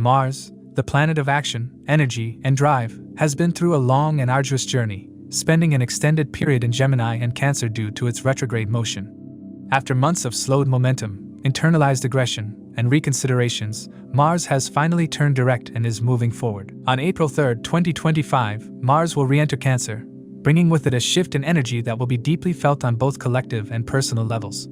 Mars, the planet of action, energy, and drive, has been through a long and arduous journey, spending an extended period in Gemini and Cancer due to its retrograde motion. After months of slowed momentum, internalized aggression, and reconsiderations, Mars has finally turned direct and is moving forward. On April 3, 2025, Mars will re-enter Cancer, bringing with it a shift in energy that will be deeply felt on both collective and personal levels.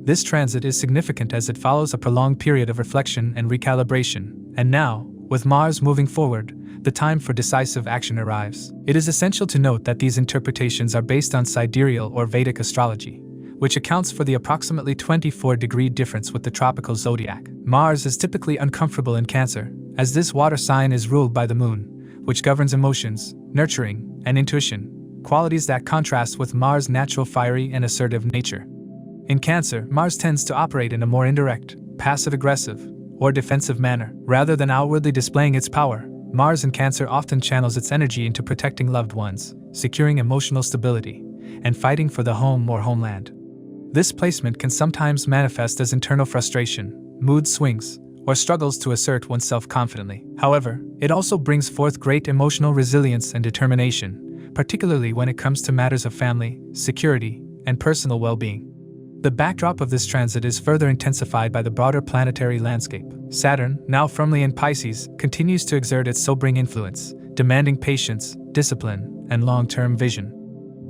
This transit is significant as it follows a prolonged period of reflection and recalibration, and now, with Mars moving forward, the time for decisive action arrives. It is essential to note that these interpretations are based on sidereal or Vedic astrology, which accounts for the approximately 24-degree difference with the tropical zodiac. Mars is typically uncomfortable in Cancer, as this water sign is ruled by the Moon, which governs emotions, nurturing, and intuition, qualities that contrast with Mars' natural fiery and assertive nature. In Cancer, Mars tends to operate in a more indirect, passive-aggressive, or defensive manner. Rather than outwardly displaying its power, Mars in Cancer often channels its energy into protecting loved ones, securing emotional stability, and fighting for the home or homeland. This placement can sometimes manifest as internal frustration, mood swings, or struggles to assert oneself confidently. However, it also brings forth great emotional resilience and determination, particularly when it comes to matters of family, security, and personal well-being. The backdrop of this transit is further intensified by the broader planetary landscape. Saturn, now firmly in Pisces, continues to exert its sobering influence, demanding patience, discipline, and long-term vision.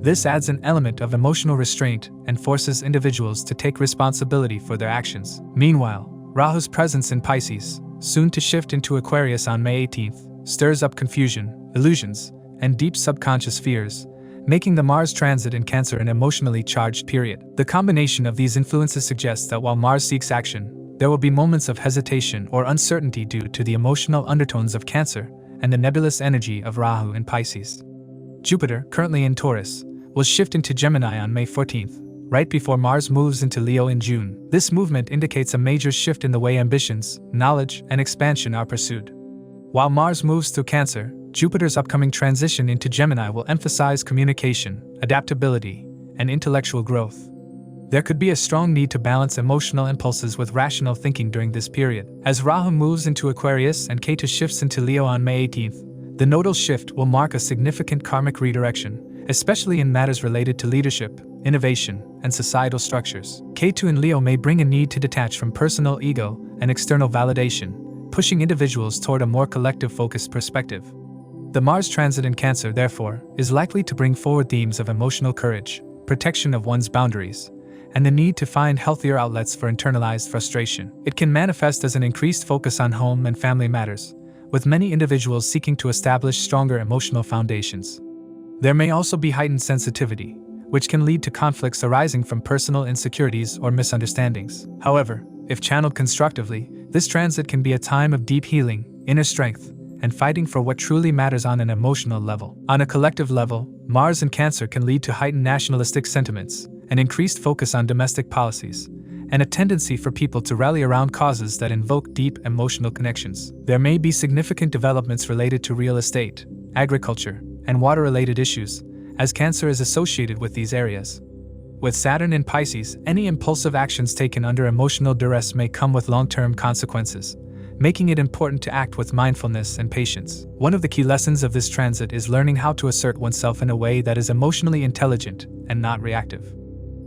This adds an element of emotional restraint and forces individuals to take responsibility for their actions. Meanwhile, Rahu's presence in Pisces, soon to shift into Aquarius on May 18th, stirs up confusion, illusions, and deep subconscious fears, making the Mars transit in Cancer an emotionally charged period. The combination of these influences suggests that while Mars seeks action, there will be moments of hesitation or uncertainty due to the emotional undertones of Cancer and the nebulous energy of Rahu in Pisces. Jupiter, currently in Taurus, will shift into Gemini on May 14th, right before Mars moves into Leo in June. This movement indicates a major shift in the way ambitions, knowledge, and expansion are pursued. While Mars moves through Cancer, Jupiter's upcoming transition into Gemini will emphasize communication, adaptability, and intellectual growth. There could be a strong need to balance emotional impulses with rational thinking during this period. As Rahu moves into Aquarius and Ketu shifts into Leo on May 18th, the nodal shift will mark a significant karmic redirection, especially in matters related to leadership, innovation, and societal structures. Ketu in Leo may bring a need to detach from personal ego and external validation, pushing individuals toward a more collective-focused perspective. The Mars transit in Cancer, therefore, is likely to bring forward themes of emotional courage, protection of one's boundaries, and the need to find healthier outlets for internalized frustration. It can manifest as an increased focus on home and family matters, with many individuals seeking to establish stronger emotional foundations. There may also be heightened sensitivity, which can lead to conflicts arising from personal insecurities or misunderstandings. However, if channeled constructively, this transit can be a time of deep healing, inner strength, and fighting for what truly matters on an emotional level. On a collective level, Mars in Cancer can lead to heightened nationalistic sentiments, an increased focus on domestic policies, and a tendency for people to rally around causes that invoke deep emotional connections. There may be significant developments related to real estate, agriculture, and water-related issues, as Cancer is associated with these areas. With Saturn in Pisces, any impulsive actions taken under emotional duress may come with long-term consequences, making it important to act with mindfulness and patience. One of the key lessons of this transit is learning how to assert oneself in a way that is emotionally intelligent and not reactive.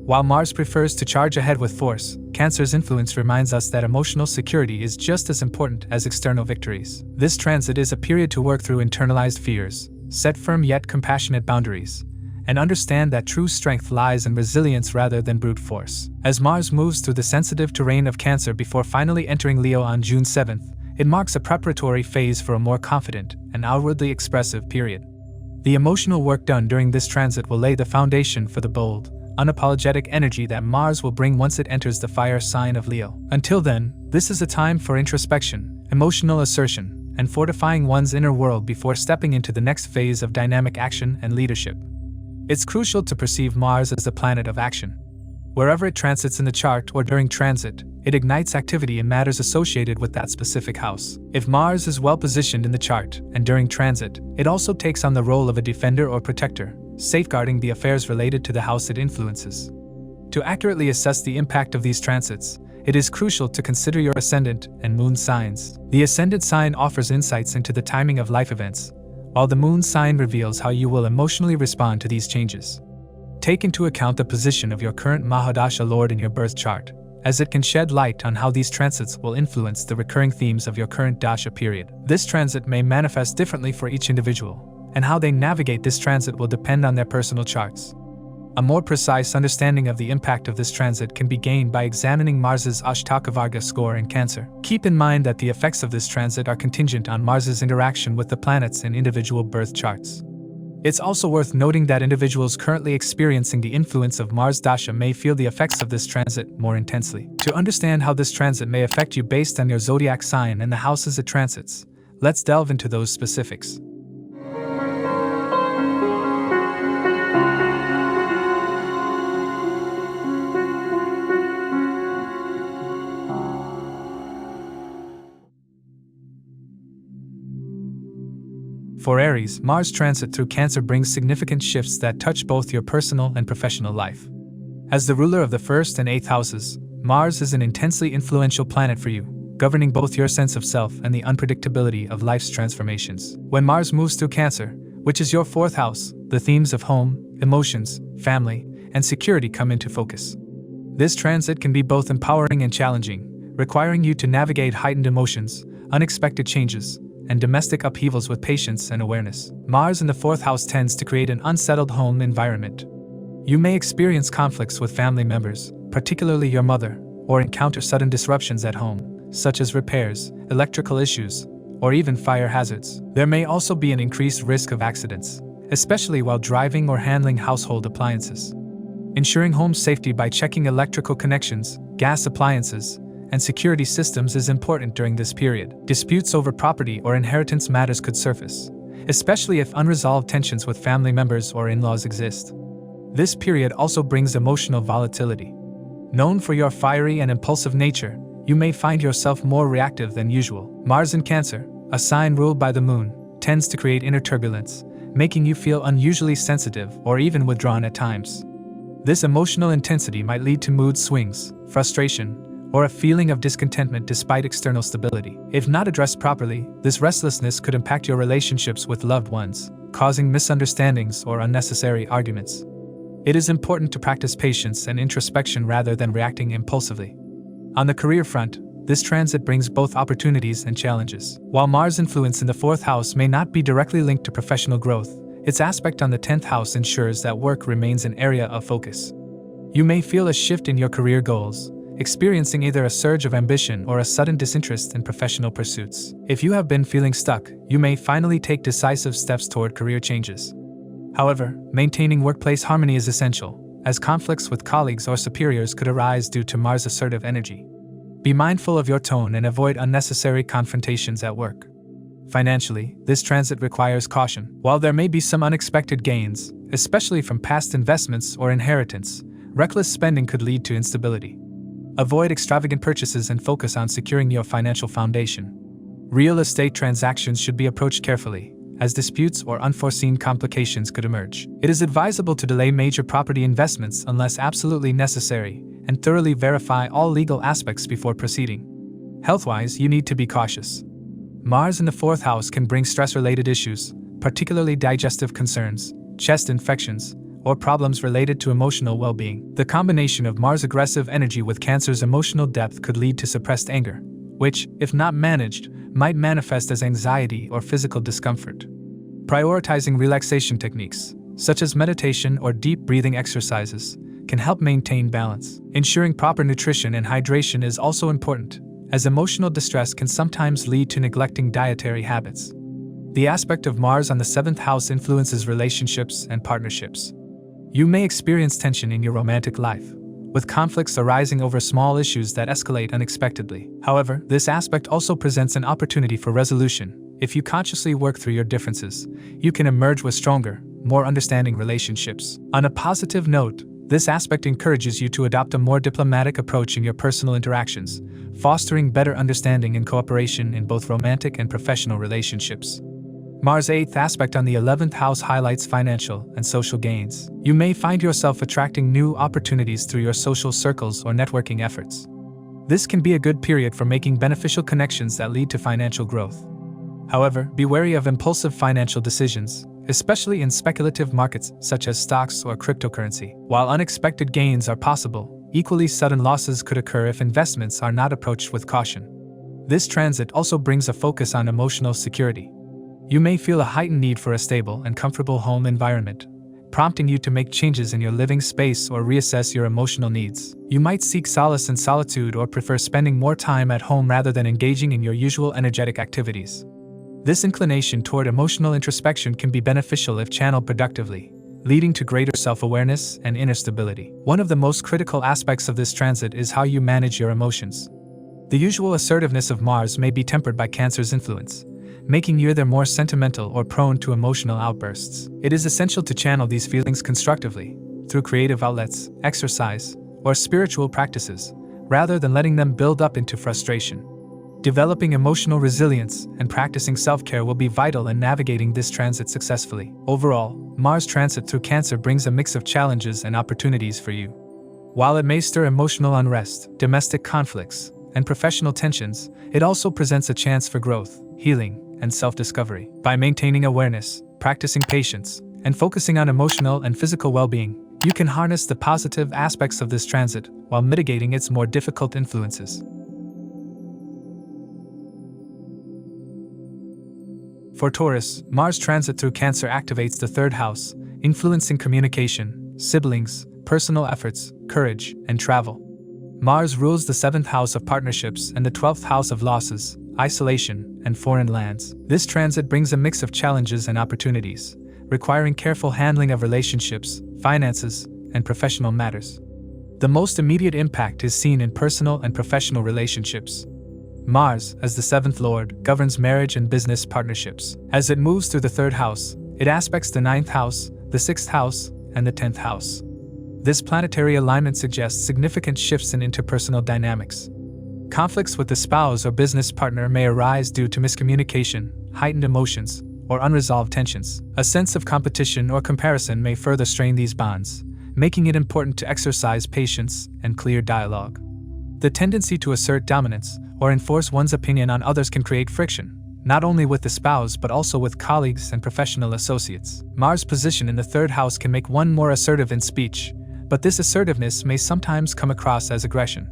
While Mars prefers to charge ahead with force, Cancer's influence reminds us that emotional security is just as important as external victories. This transit is a period to work through internalized fears, set firm yet compassionate boundaries, and understand that true strength lies in resilience rather than brute force. As Mars moves through the sensitive terrain of Cancer before finally entering Leo on June 7th, it marks a preparatory phase for a more confident and outwardly expressive period. The emotional work done during this transit will lay the foundation for the bold, unapologetic energy that Mars will bring once it enters the fire sign of Leo. Until then, this is a time for introspection, emotional assertion, and fortifying one's inner world before stepping into the next phase of dynamic action and leadership. It's crucial to perceive Mars as the planet of action. Wherever it transits in the chart or during transit, it ignites activity in matters associated with that specific house. If Mars is well positioned in the chart and during transit, it also takes on the role of a defender or protector, safeguarding the affairs related to the house it influences. To accurately assess the impact of these transits, it is crucial to consider your ascendant and moon signs. The ascendant sign offers insights into the timing of life events, while the moon sign reveals how you will emotionally respond to these changes. Take into account the position of your current Mahadasha Lord in your birth chart, as it can shed light on how these transits will influence the recurring themes of your current dasha period. This transit may manifest differently for each individual, and how they navigate this transit will depend on their personal charts. A more precise understanding of the impact of this transit can be gained by examining Mars's Ashtakavarga score in Cancer. Keep in mind that the effects of this transit are contingent on Mars's interaction with the planets in individual birth charts. It's also worth noting that individuals currently experiencing the influence of Mars Dasha may feel the effects of this transit more intensely. To understand how this transit may affect you based on your zodiac sign and the houses it transits, let's delve into those specifics. For Aries, Mars transit through Cancer brings significant shifts that touch both your personal and professional life. As the ruler of the 1st and 8th houses, Mars is an intensely influential planet for you, governing both your sense of self and the unpredictability of life's transformations. When Mars moves through Cancer, which is your 4th house, the themes of home, emotions, family, and security come into focus. This transit can be both empowering and challenging, requiring you to navigate heightened emotions, unexpected changes, and domestic upheavals with patience and awareness. Mars in the 4th house tends to create an unsettled home environment. You may experience conflicts with family members, particularly your mother, or encounter sudden disruptions at home, such as repairs, electrical issues, or even fire hazards. There may also be an increased risk of accidents, especially while driving or handling household appliances. Ensuring home safety by checking electrical connections, gas appliances, and security systems is important during this period. Disputes over property or inheritance matters could surface, especially if unresolved tensions with family members or in-laws exist. This period also brings emotional volatility. Known for your fiery and impulsive nature, you may find yourself more reactive than usual. Mars in Cancer, a sign ruled by the moon, tends to create inner turbulence, making you feel unusually sensitive or even withdrawn at times. This emotional intensity might lead to mood swings, frustration, or a feeling of discontentment despite external stability. If not addressed properly, this restlessness could impact your relationships with loved ones, causing misunderstandings or unnecessary arguments. It is important to practice patience and introspection rather than reacting impulsively. On the career front, this transit brings both opportunities and challenges. While Mars' influence in the 4th house may not be directly linked to professional growth, its aspect on the 10th house ensures that work remains an area of focus. You may feel a shift in your career goals, experiencing either a surge of ambition or a sudden disinterest in professional pursuits. If you have been feeling stuck, you may finally take decisive steps toward career changes. However, maintaining workplace harmony is essential, as conflicts with colleagues or superiors could arise due to Mars' assertive energy. Be mindful of your tone and avoid unnecessary confrontations at work. Financially, this transit requires caution. While there may be some unexpected gains, especially from past investments or inheritance, reckless spending could lead to instability. Avoid extravagant purchases and focus on securing your financial foundation. Real estate transactions should be approached carefully, as disputes or unforeseen complications could emerge. It is advisable to delay major property investments unless absolutely necessary, and thoroughly verify all legal aspects before proceeding. Health-wise, you need to be cautious. Mars in the 4th house can bring stress-related issues, particularly digestive concerns, chest infections, or problems related to emotional well-being. The combination of Mars' aggressive energy with Cancer's emotional depth could lead to suppressed anger, which, if not managed, might manifest as anxiety or physical discomfort. Prioritizing relaxation techniques, such as meditation or deep breathing exercises, can help maintain balance. Ensuring proper nutrition and hydration is also important, as emotional distress can sometimes lead to neglecting dietary habits. The aspect of Mars on the 7th house influences relationships and partnerships. You may experience tension in your romantic life, with conflicts arising over small issues that escalate unexpectedly. However, this aspect also presents an opportunity for resolution. If you consciously work through your differences, you can emerge with stronger, more understanding relationships. On a positive note, this aspect encourages you to adopt a more diplomatic approach in your personal interactions, fostering better understanding and cooperation in both romantic and professional relationships. Mars' 8th aspect on the 11th house highlights financial and social gains. You may find yourself attracting new opportunities through your social circles or networking efforts. This can be a good period for making beneficial connections that lead to financial growth. However, be wary of impulsive financial decisions, especially in speculative markets such as stocks or cryptocurrency. While unexpected gains are possible, equally sudden losses could occur if investments are not approached with caution. This transit also brings a focus on emotional security. You may feel a heightened need for a stable and comfortable home environment, prompting you to make changes in your living space or reassess your emotional needs. You might seek solace in solitude or prefer spending more time at home rather than engaging in your usual energetic activities. This inclination toward emotional introspection can be beneficial if channeled productively, leading to greater self-awareness and inner stability. One of the most critical aspects of this transit is how you manage your emotions. The usual assertiveness of Mars may be tempered by Cancer's influence, making you either more sentimental or prone to emotional outbursts. It is essential to channel these feelings constructively, through creative outlets, exercise, or spiritual practices, rather than letting them build up into frustration. Developing emotional resilience and practicing self-care will be vital in navigating this transit successfully. Overall, Mars transit through Cancer brings a mix of challenges and opportunities for you. While it may stir emotional unrest, domestic conflicts, and professional tensions, it also presents a chance for growth, healing, and self-discovery. By maintaining awareness, practicing patience, and focusing on emotional and physical well-being, you can harness the positive aspects of this transit while mitigating its more difficult influences. For Taurus, Mars transit through Cancer activates the third house, influencing communication, siblings, personal efforts, courage, and travel. Mars rules the 7th house of partnerships and the 12th house of losses, isolation, and foreign lands. This transit brings a mix of challenges and opportunities, requiring careful handling of relationships, finances, and professional matters. The most immediate impact is seen in personal and professional relationships. Mars, as the 7th lord, governs marriage and business partnerships. As it moves through the 3rd house, it aspects the 9th house, the 6th house, and the 10th house. This planetary alignment suggests significant shifts in interpersonal dynamics. Conflicts with the spouse or business partner may arise due to miscommunication, heightened emotions, or unresolved tensions. A sense of competition or comparison may further strain these bonds, making it important to exercise patience and clear dialogue. The tendency to assert dominance or enforce one's opinion on others can create friction, not only with the spouse but also with colleagues and professional associates. Mars' position in the 3rd house can make one more assertive in speech, but this assertiveness may sometimes come across as aggression.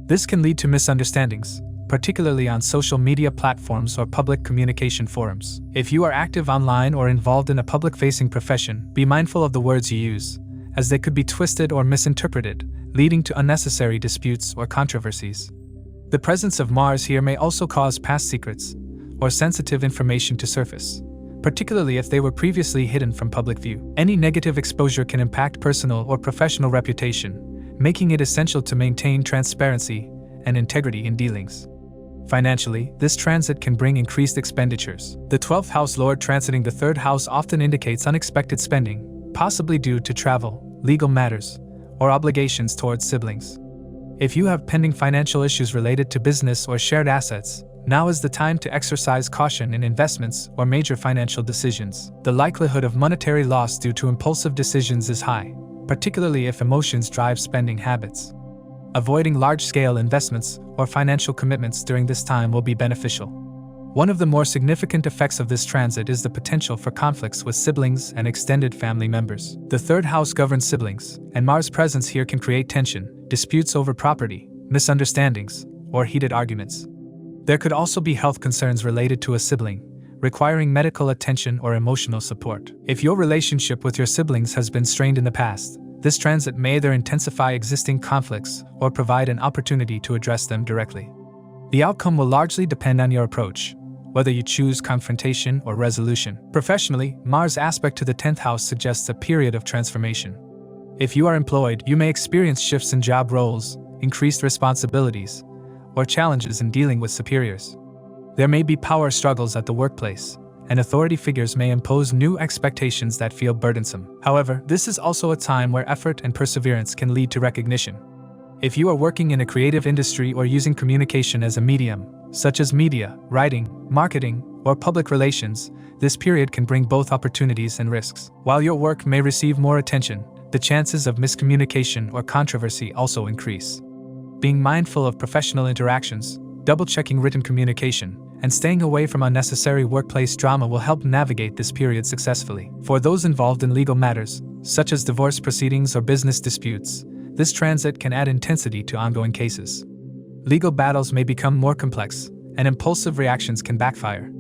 This can lead to misunderstandings, particularly on social media platforms or public communication forums. If you are active online or involved in a public-facing profession, be mindful of the words you use, as they could be twisted or misinterpreted, leading to unnecessary disputes or controversies. The presence of Mars here may also cause past secrets or sensitive information to surface, particularly if they were previously hidden from public view. Any negative exposure can impact personal or professional reputation, making it essential to maintain transparency and integrity in dealings. Financially, this transit can bring increased expenditures. The 12th house lord transiting the 3rd house often indicates unexpected spending, possibly due to travel, legal matters, or obligations towards siblings. If you have pending financial issues related to business or shared assets, now is the time to exercise caution in investments or major financial decisions. The likelihood of monetary loss due to impulsive decisions is high, particularly if emotions drive spending habits. Avoiding large-scale investments or financial commitments during this time will be beneficial. One of the more significant effects of this transit is the potential for conflicts with siblings and extended family members. The 3rd house governs siblings, and Mars' presence here can create tension, disputes over property, misunderstandings, or heated arguments. There could also be health concerns related to a sibling, requiring medical attention or emotional support. If your relationship with your siblings has been strained in the past, this transit may either intensify existing conflicts or provide an opportunity to address them directly. The outcome will largely depend on your approach, whether you choose confrontation or resolution. Professionally, Mars' aspect to the 10th house suggests a period of transformation. If you are employed, you may experience shifts in job roles, increased responsibilities, or challenges in dealing with superiors. There may be power struggles at the workplace, and authority figures may impose new expectations that feel burdensome. However, this is also a time where effort and perseverance can lead to recognition. If you are working in a creative industry or using communication as a medium, such as media, writing, marketing, or public relations, this period can bring both opportunities and risks. While your work may receive more attention, the chances of miscommunication or controversy also increase. being mindful of professional interactions, double-checking written communication, and staying away from unnecessary workplace drama will help navigate this period successfully. For those involved in legal matters, such as divorce proceedings or business disputes, this transit can add intensity to ongoing cases. Legal battles may become more complex, and impulsive reactions can backfire.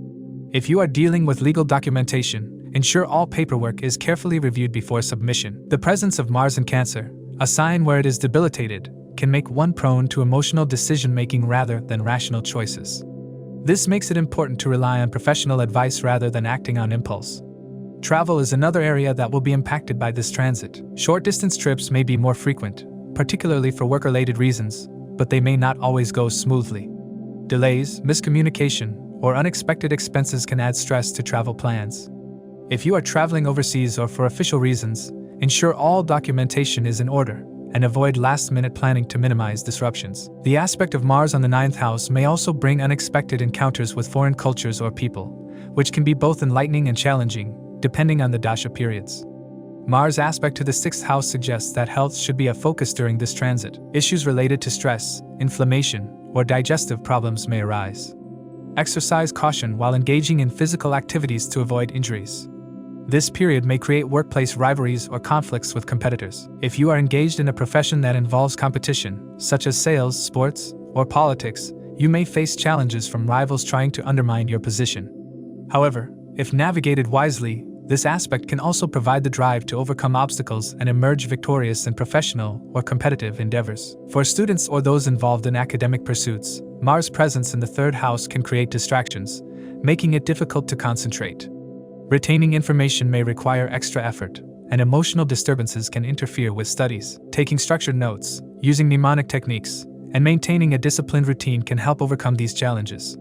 If you are dealing with legal documentation, ensure all paperwork is carefully reviewed before submission. The presence of Mars in Cancer, a sign where it is debilitated, can make one prone to emotional decision-making rather than rational choices. This makes it important to rely on professional advice rather than acting on impulse. Travel is another area that will be impacted by this transit. Short-distance trips may be more frequent, particularly for work-related reasons, but they may not always go smoothly. Delays, miscommunication, or unexpected expenses can add stress to travel plans. If you are traveling overseas or for official reasons, ensure all documentation is in order and avoid last-minute planning to minimize disruptions. The aspect of Mars on the 9th house may also bring unexpected encounters with foreign cultures or people, which can be both enlightening and challenging, depending on the dasha periods. Mars' aspect to the 6th house suggests that health should be a focus during this transit. Issues related to stress, inflammation, or digestive problems may arise. Exercise caution while engaging in physical activities to avoid injuries. This period may create workplace rivalries or conflicts with competitors. If you are engaged in a profession that involves competition, such as sales, sports, or politics, you may face challenges from rivals trying to undermine your position. However, if navigated wisely, this aspect can also provide the drive to overcome obstacles and emerge victorious in professional or competitive endeavors. For students or those involved in academic pursuits, Mars' presence in the 3rd house can create distractions, making it difficult to concentrate. Retaining information may require extra effort, and emotional disturbances can interfere with studies. Taking structured notes, using mnemonic techniques, and maintaining a disciplined routine can help overcome these challenges.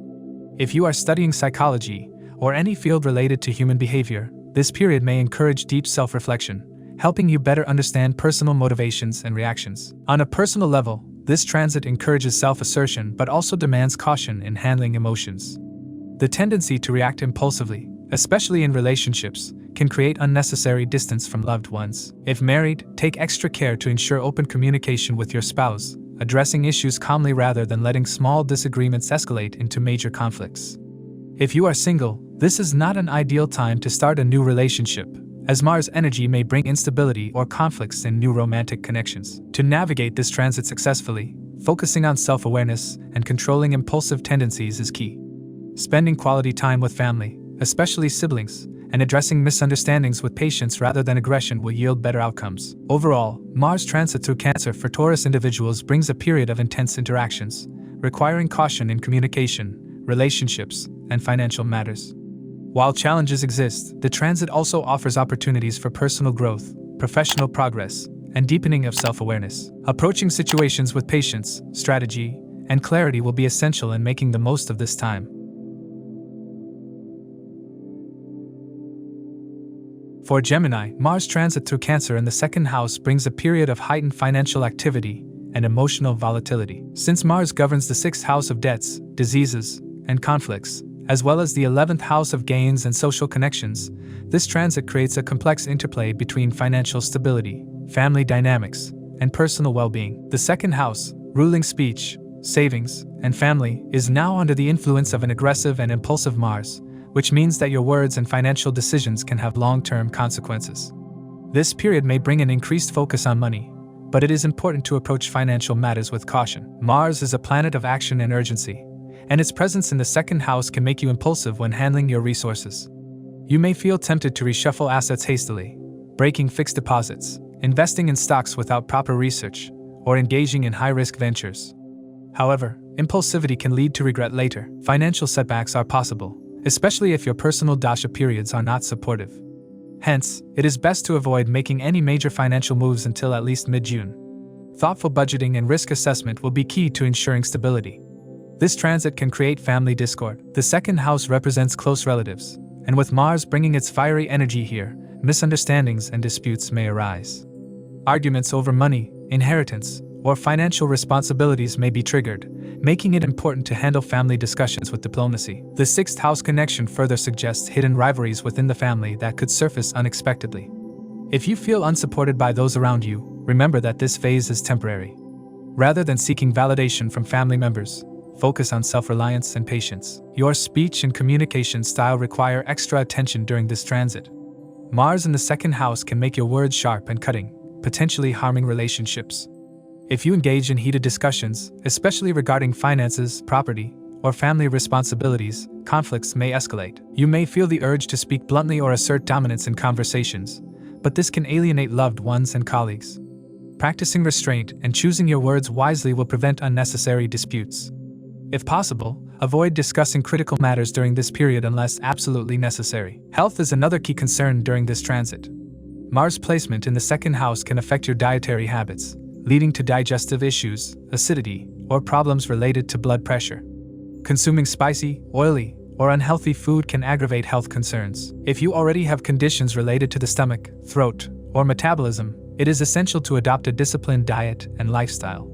If you are studying psychology or any field related to human behavior, this period may encourage deep self-reflection, helping you better understand personal motivations and reactions. On a personal level, this transit encourages self-assertion but also demands caution in handling emotions. The tendency to react impulsively, especially in relationships, can create unnecessary distance from loved ones. If married, take extra care to ensure open communication with your spouse, addressing issues calmly rather than letting small disagreements escalate into major conflicts. If you are single, this is not an ideal time to start a new relationship, as Mars energy may bring instability or conflicts in new romantic connections. To navigate this transit successfully, focusing on self-awareness and controlling impulsive tendencies is key. Spending quality time with family, especially siblings, and addressing misunderstandings with patience rather than aggression will yield better outcomes. Overall, Mars transit through Cancer for Taurus individuals brings a period of intense interactions, requiring caution in communication, relationships, and financial matters. While challenges exist, the transit also offers opportunities for personal growth, professional progress, and deepening of self-awareness. Approaching situations with patience, strategy, and clarity will be essential in making the most of this time. For Gemini, Mars transit through Cancer in the 2nd house brings a period of heightened financial activity and emotional volatility. Since Mars governs the 6th house of debts, diseases, and conflicts, as well as the 11th house of gains and social connections, this transit creates a complex interplay between financial stability, family dynamics, and personal well-being. The 2nd house, ruling speech, savings, and family, is now under the influence of an aggressive and impulsive Mars, which means that your words and financial decisions can have long-term consequences. This period may bring an increased focus on money, but it is important to approach financial matters with caution. Mars is a planet of action and urgency, and its presence in the 2nd house can make you impulsive when handling your resources. You may feel tempted to reshuffle assets hastily, breaking fixed deposits, investing in stocks without proper research, or engaging in high-risk ventures. However, impulsivity can lead to regret later. Financial setbacks are possible, especially if your personal dasha periods are not supportive. Hence, it is best to avoid making any major financial moves until at least mid-June. Thoughtful budgeting and risk assessment will be key to ensuring stability. This transit can create family discord. The 2nd house represents close relatives, and with Mars bringing its fiery energy here, misunderstandings and disputes may arise. Arguments over money, inheritance, or financial responsibilities may be triggered, making it important to handle family discussions with diplomacy. The 6th house connection further suggests hidden rivalries within the family that could surface unexpectedly. If you feel unsupported by those around you, remember that this phase is temporary. Rather than seeking validation from family members, focus on self-reliance and patience. Your speech and communication style require extra attention during this transit. Mars in the second house can make your words sharp and cutting, potentially harming relationships. If you engage in heated discussions, especially regarding finances, property, or family responsibilities, conflicts may escalate. You may feel the urge to speak bluntly or assert dominance in conversations, but this can alienate loved ones and colleagues. Practicing restraint and choosing your words wisely will prevent unnecessary disputes. If possible, avoid discussing critical matters during this period unless absolutely necessary. Health is another key concern during this transit. Mars placement in the second house can affect your dietary habits, leading to digestive issues, acidity, or problems related to blood pressure. Consuming spicy, oily, or unhealthy food can aggravate health concerns. If you already have conditions related to the stomach, throat, or metabolism, it is essential to adopt a disciplined diet and lifestyle.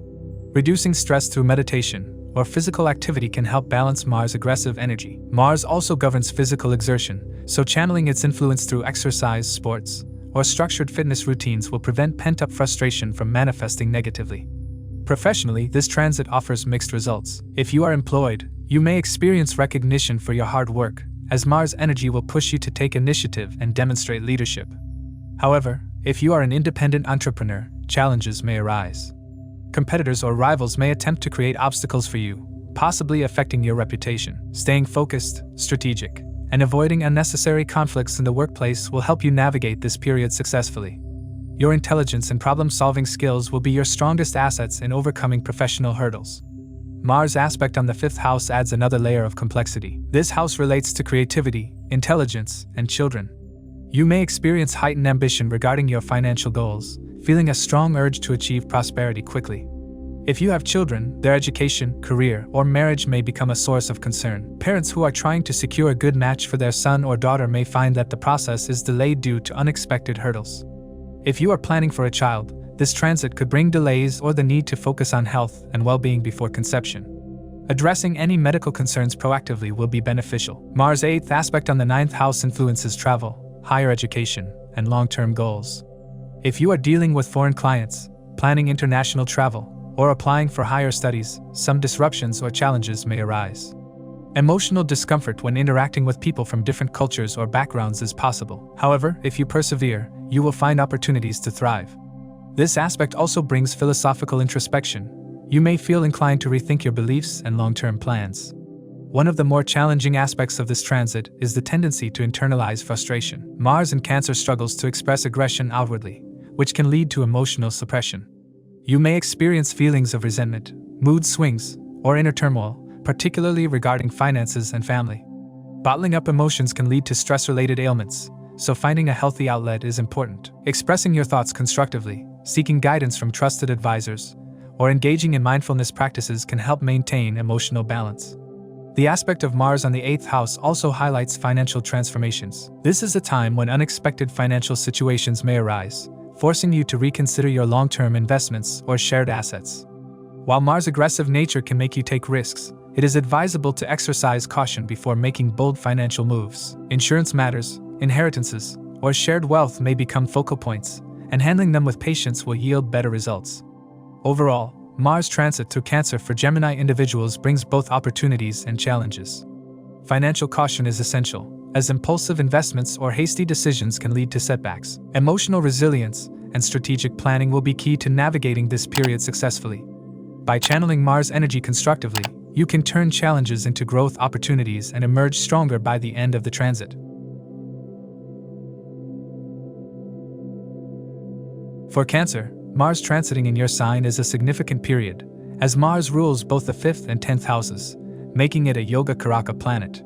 Reducing stress through meditation or physical activity can help balance Mars' aggressive energy. Mars also governs physical exertion, so channeling its influence through exercise, sports, or structured fitness routines will prevent pent-up frustration from manifesting negatively. Professionally, this transit offers mixed results. If you are employed, you may experience recognition for your hard work, as Mars energy will push you to take initiative and demonstrate leadership. However, if you are an independent entrepreneur, challenges may arise. Competitors or rivals may attempt to create obstacles for you, possibly affecting your reputation. Staying focused, strategic, and avoiding unnecessary conflicts in the workplace will help you navigate this period successfully. Your intelligence and problem-solving skills will be your strongest assets in overcoming professional hurdles. Mars aspect on the 5th house adds another layer of complexity. This house relates to creativity, intelligence, and children. You may experience heightened ambition regarding your financial goals, feeling a strong urge to achieve prosperity quickly. If you have children, their education, career, or marriage may become a source of concern. Parents who are trying to secure a good match for their son or daughter may find that the process is delayed due to unexpected hurdles. If you are planning for a child, this transit could bring delays or the need to focus on health and well-being before conception. Addressing any medical concerns proactively will be beneficial. Mars' 8th aspect on the 9th house influences travel, higher education, and long-term goals. If you are dealing with foreign clients, planning international travel, or applying for higher studies, some disruptions or challenges may arise. Emotional discomfort when interacting with people from different cultures or backgrounds is possible. However, if you persevere, you will find opportunities to thrive. This aspect also brings philosophical introspection. You may feel inclined to rethink your beliefs and long-term plans. One of the more challenging aspects of this transit is the tendency to internalize frustration. Mars in Cancer struggles to express aggression outwardly, which can lead to emotional suppression. You may experience feelings of resentment, mood swings, or inner turmoil, particularly regarding finances and family. Bottling up emotions can lead to stress-related ailments, so finding a healthy outlet is important. Expressing your thoughts constructively, seeking guidance from trusted advisors, or engaging in mindfulness practices can help maintain emotional balance. The aspect of Mars on the 8th house also highlights financial transformations. This is a time when unexpected financial situations may arise, forcing you to reconsider your long-term investments or shared assets. While Mars' aggressive nature can make you take risks, it is advisable to exercise caution before making bold financial moves. Insurance matters, inheritances, or shared wealth may become focal points, and handling them with patience will yield better results. Overall, Mars transit through Cancer for Gemini individuals brings both opportunities and challenges. Financial caution is essential, as impulsive investments or hasty decisions can lead to setbacks. Emotional resilience and strategic planning will be key to navigating this period successfully. By channeling Mars energy constructively, you can turn challenges into growth opportunities and emerge stronger by the end of the transit. For Cancer, Mars transiting in your sign is a significant period, as Mars rules both the 5th and 10th houses, making it a Yoga Karaka planet.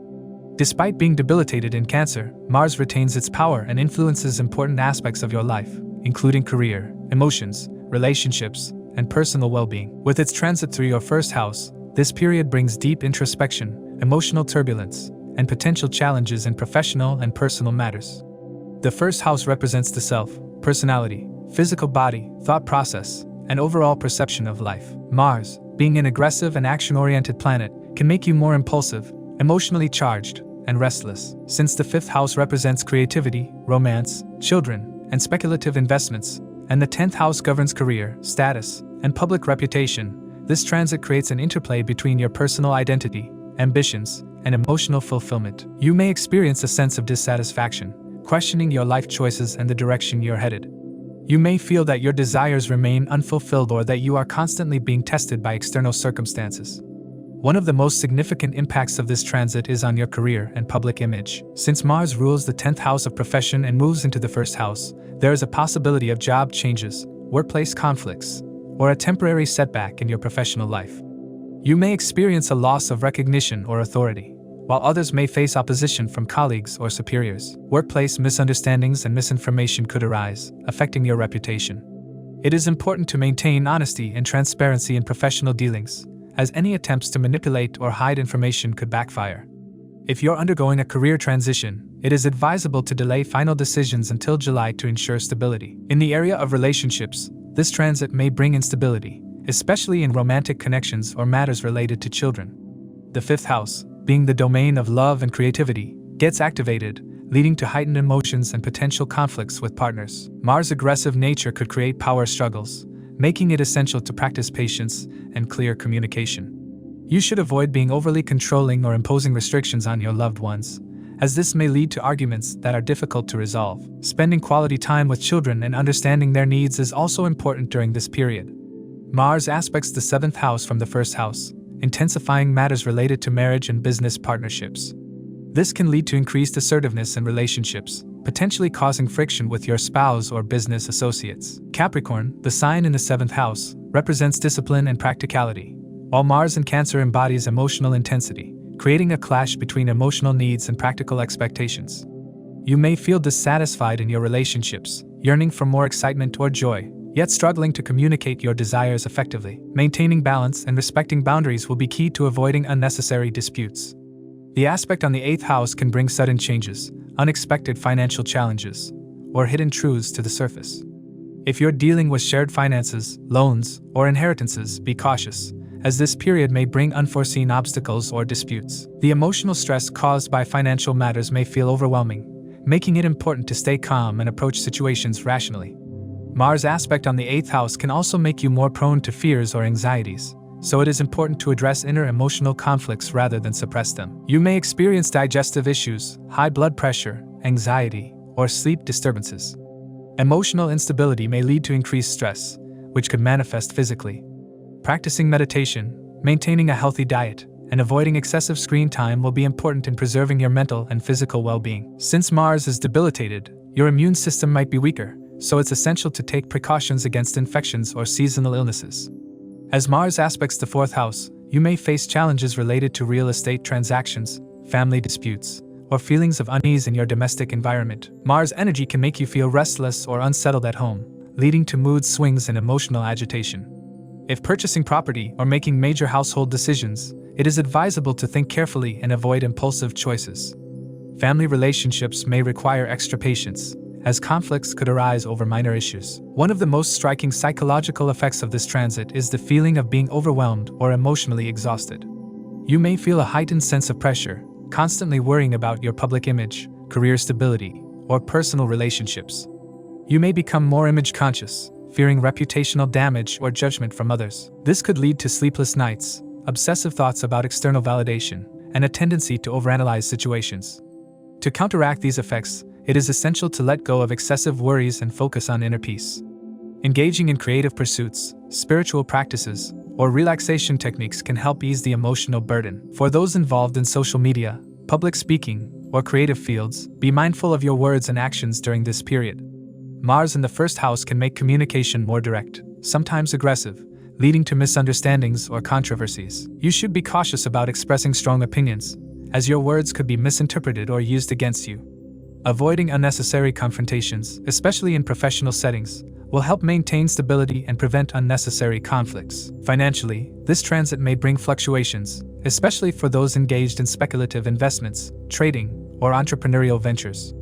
Despite being debilitated in Cancer, Mars retains its power and influences important aspects of your life, including career, emotions, relationships, and personal well-being. With its transit through your 1st house, this period brings deep introspection, emotional turbulence, and potential challenges in professional and personal matters. The 1st house represents the self, personality, physical body, thought process, and overall perception of life. Mars, being an aggressive and action-oriented planet, can make you more impulsive, emotionally charged, and restless. Since the 5th house represents creativity, romance, children, and speculative investments, and the 10th house governs career, status, and public reputation, this transit creates an interplay between your personal identity, ambitions, and emotional fulfillment. You may experience a sense of dissatisfaction, questioning your life choices and the direction you're headed. You may feel that your desires remain unfulfilled or that you are constantly being tested by external circumstances. One of the most significant impacts of this transit is on your career and public image. Since Mars rules the 10th house of profession and moves into the 1st house, there is a possibility of job changes, workplace conflicts, or a temporary setback in your professional life. You may experience a loss of recognition or authority, while others may face opposition from colleagues or superiors. Workplace misunderstandings and misinformation could arise, affecting your reputation. It is important to maintain honesty and transparency in professional dealings, as any attempts to manipulate or hide information could backfire. If you're undergoing a career transition, it is advisable to delay final decisions until July to ensure stability. In the area of relationships, this transit may bring instability, especially in romantic connections or matters related to children. The 5th house, being the domain of love and creativity, gets activated, leading to heightened emotions and potential conflicts with partners. Mars' aggressive nature could create power struggles, making it essential to practice patience and clear communication. You should avoid being overly controlling or imposing restrictions on your loved ones, as this may lead to arguments that are difficult to resolve. Spending quality time with children and understanding their needs is also important during this period. Mars aspects the 7th house from the 1st house, intensifying matters related to marriage and business partnerships. This can lead to increased assertiveness in relationships, potentially causing friction with your spouse or business associates. Capricorn, the sign in the 7th house, represents discipline and practicality, while Mars in Cancer embodies emotional intensity, creating a clash between emotional needs and practical expectations. You may feel dissatisfied in your relationships, yearning for more excitement or joy, yet struggling to communicate your desires effectively. Maintaining balance and respecting boundaries will be key to avoiding unnecessary disputes. The aspect on the 8th house can bring sudden changes, unexpected financial challenges, or hidden truths to the surface. If you're dealing with shared finances, loans, or inheritances, be cautious, as this period may bring unforeseen obstacles or disputes. The emotional stress caused by financial matters may feel overwhelming, making it important to stay calm and approach situations rationally. Mars' aspect on the 8th house can also make you more prone to fears or anxieties, so it is important to address inner emotional conflicts rather than suppress them. You may experience digestive issues, high blood pressure, anxiety, or sleep disturbances. Emotional instability may lead to increased stress, which could manifest physically. Practicing meditation, maintaining a healthy diet, and avoiding excessive screen time will be important in preserving your mental and physical well-being. Since Mars is debilitated, your immune system might be weaker, so it's essential to take precautions against infections or seasonal illnesses. As Mars aspects the 4th house, you may face challenges related to real estate transactions, family disputes, or feelings of unease in your domestic environment. Mars energy can make you feel restless or unsettled at home, leading to mood swings and emotional agitation. If purchasing property or making major household decisions, it is advisable to think carefully and avoid impulsive choices. Family relationships may require extra patience, as conflicts could arise over minor issues. One of the most striking psychological effects of this transit is the feeling of being overwhelmed or emotionally exhausted. You may feel a heightened sense of pressure, constantly worrying about your public image, career stability, or personal relationships. You may become more image conscious, fearing reputational damage or judgment from others. This could lead to sleepless nights, obsessive thoughts about external validation, and a tendency to overanalyze situations. To counteract these effects, it is essential to let go of excessive worries and focus on inner peace. Engaging in creative pursuits, spiritual practices, or relaxation techniques can help ease the emotional burden. For those involved in social media, public speaking, or creative fields, be mindful of your words and actions during this period. Mars in the 1st house can make communication more direct, sometimes aggressive, leading to misunderstandings or controversies. You should be cautious about expressing strong opinions, as your words could be misinterpreted or used against you. Avoiding unnecessary confrontations, especially in professional settings, will help maintain stability and prevent unnecessary conflicts. Financially, this transit may bring fluctuations, especially for those engaged in speculative investments, trading, or entrepreneurial ventures.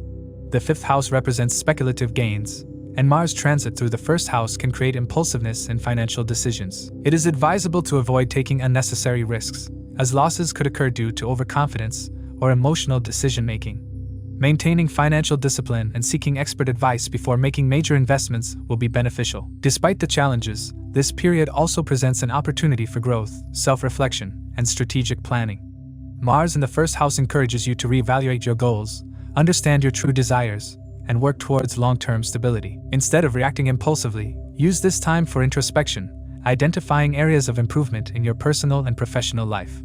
The 5th house represents speculative gains, and Mars transit through the 1st house can create impulsiveness in financial decisions. It is advisable to avoid taking unnecessary risks, as losses could occur due to overconfidence or emotional decision-making. Maintaining financial discipline and seeking expert advice before making major investments will be beneficial. Despite the challenges, this period also presents an opportunity for growth, self-reflection, and strategic planning. Mars in the first house encourages you to reevaluate your goals, understand your true desires, and work towards long-term stability. Instead of reacting impulsively, use this time for introspection, identifying areas of improvement in your personal and professional life.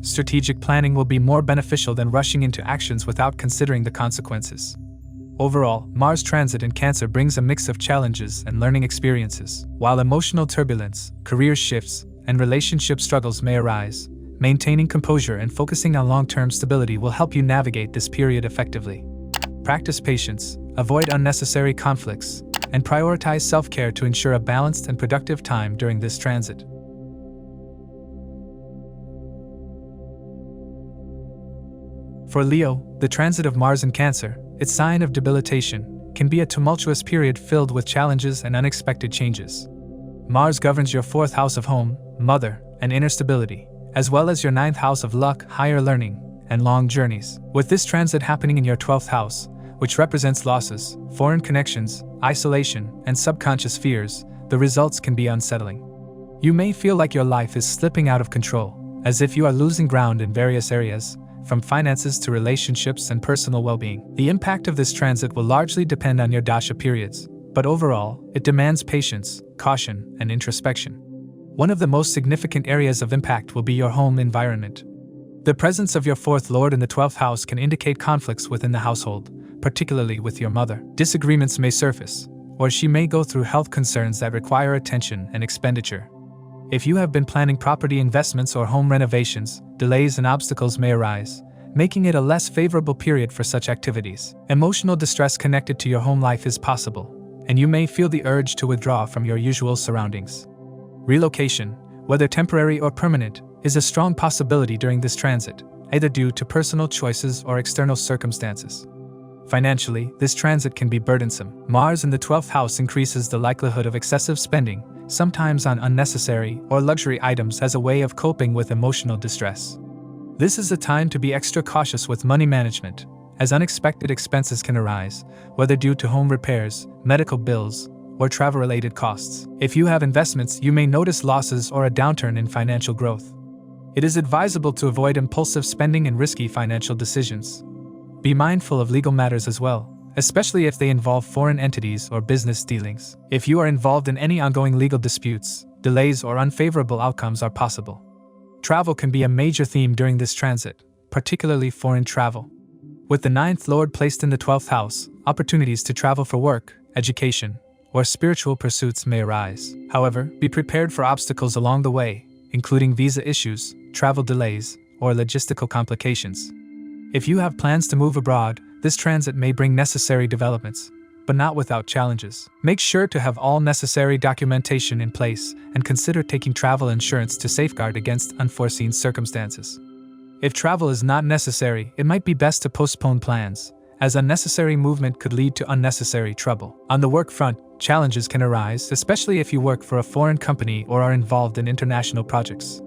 Strategic planning will be more beneficial than rushing into actions without considering the consequences. Overall, Mars transit in Cancer brings a mix of challenges and learning experiences. While emotional turbulence, career shifts, and relationship struggles may arise, maintaining composure and focusing on long-term stability will help you navigate this period effectively. Practice patience, avoid unnecessary conflicts, and prioritize self-care to ensure a balanced and productive time during this transit. For Leo, the transit of Mars in Cancer, its sign of debilitation, can be a tumultuous period filled with challenges and unexpected changes. Mars governs your 4th house of home, mother, and inner stability, as well as your 9th house of luck, higher learning, and long journeys. With this transit happening in your 12th house, which represents losses, foreign connections, isolation, and subconscious fears, the results can be unsettling. You may feel like your life is slipping out of control, as if you are losing ground in various areas, from finances to relationships and personal well-being. The impact of this transit will largely depend on your dasha periods, but overall, it demands patience, caution, and introspection. One of the most significant areas of impact will be your home environment. The presence of your 4th lord in the 12th house can indicate conflicts within the household, particularly with your mother. Disagreements may surface, or she may go through health concerns that require attention and expenditure. If you have been planning property investments or home renovations, delays and obstacles may arise, making it a less favorable period for such activities. Emotional distress connected to your home life is possible, and you may feel the urge to withdraw from your usual surroundings. Relocation, whether temporary or permanent, is a strong possibility during this transit, either due to personal choices or external circumstances. Financially, this transit can be burdensome. Mars in the 12th house increases the likelihood of excessive spending, sometimes on unnecessary or luxury items as a way of coping with emotional distress. This is a time to be extra cautious with money management, as unexpected expenses can arise, whether due to home repairs, medical bills, or travel-related costs. If you have investments, you may notice losses or a downturn in financial growth. It is advisable to avoid impulsive spending and risky financial decisions. Be mindful of legal matters as well, especially if they involve foreign entities or business dealings. If you are involved in any ongoing legal disputes, delays or unfavorable outcomes are possible. Travel can be a major theme during this transit, particularly foreign travel. With the 9th lord placed in the 12th house, opportunities to travel for work, education, or spiritual pursuits may arise. However, be prepared for obstacles along the way, including visa issues, travel delays, or logistical complications. If you have plans to move abroad, this transit may bring necessary developments, but not without challenges. Make sure to have all necessary documentation in place and consider taking travel insurance to safeguard against unforeseen circumstances. If travel is not necessary, it might be best to postpone plans, as unnecessary movement could lead to unnecessary trouble. On the work front, challenges can arise, especially if you work for a foreign company or are involved in international projects.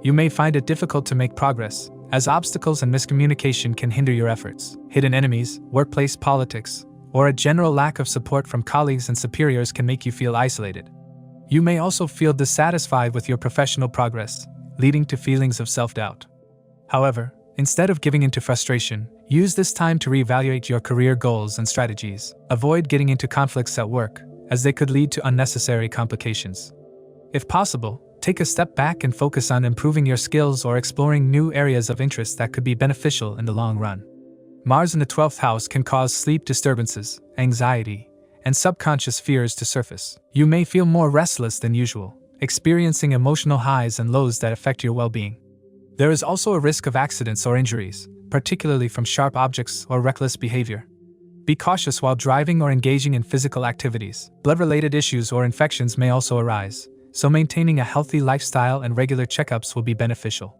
You may find it difficult to make progress, as obstacles and miscommunication can hinder your efforts. Hidden enemies, workplace politics, or a general lack of support from colleagues and superiors can make you feel isolated. You may also feel dissatisfied with your professional progress, leading to feelings of self-doubt. However, instead of giving into frustration, use this time to reevaluate your career goals and strategies. Avoid getting into conflicts at work, as they could lead to unnecessary complications. If possible, take a step back and focus on improving your skills or exploring new areas of interest that could be beneficial in the long run. Mars in the 12th house can cause sleep disturbances, anxiety, and subconscious fears to surface. You may feel more restless than usual, experiencing emotional highs and lows that affect your well-being. There is also a risk of accidents or injuries, particularly from sharp objects or reckless behavior. Be cautious while driving or engaging in physical activities. Blood-related issues or infections may also arise, so maintaining a healthy lifestyle and regular checkups will be beneficial.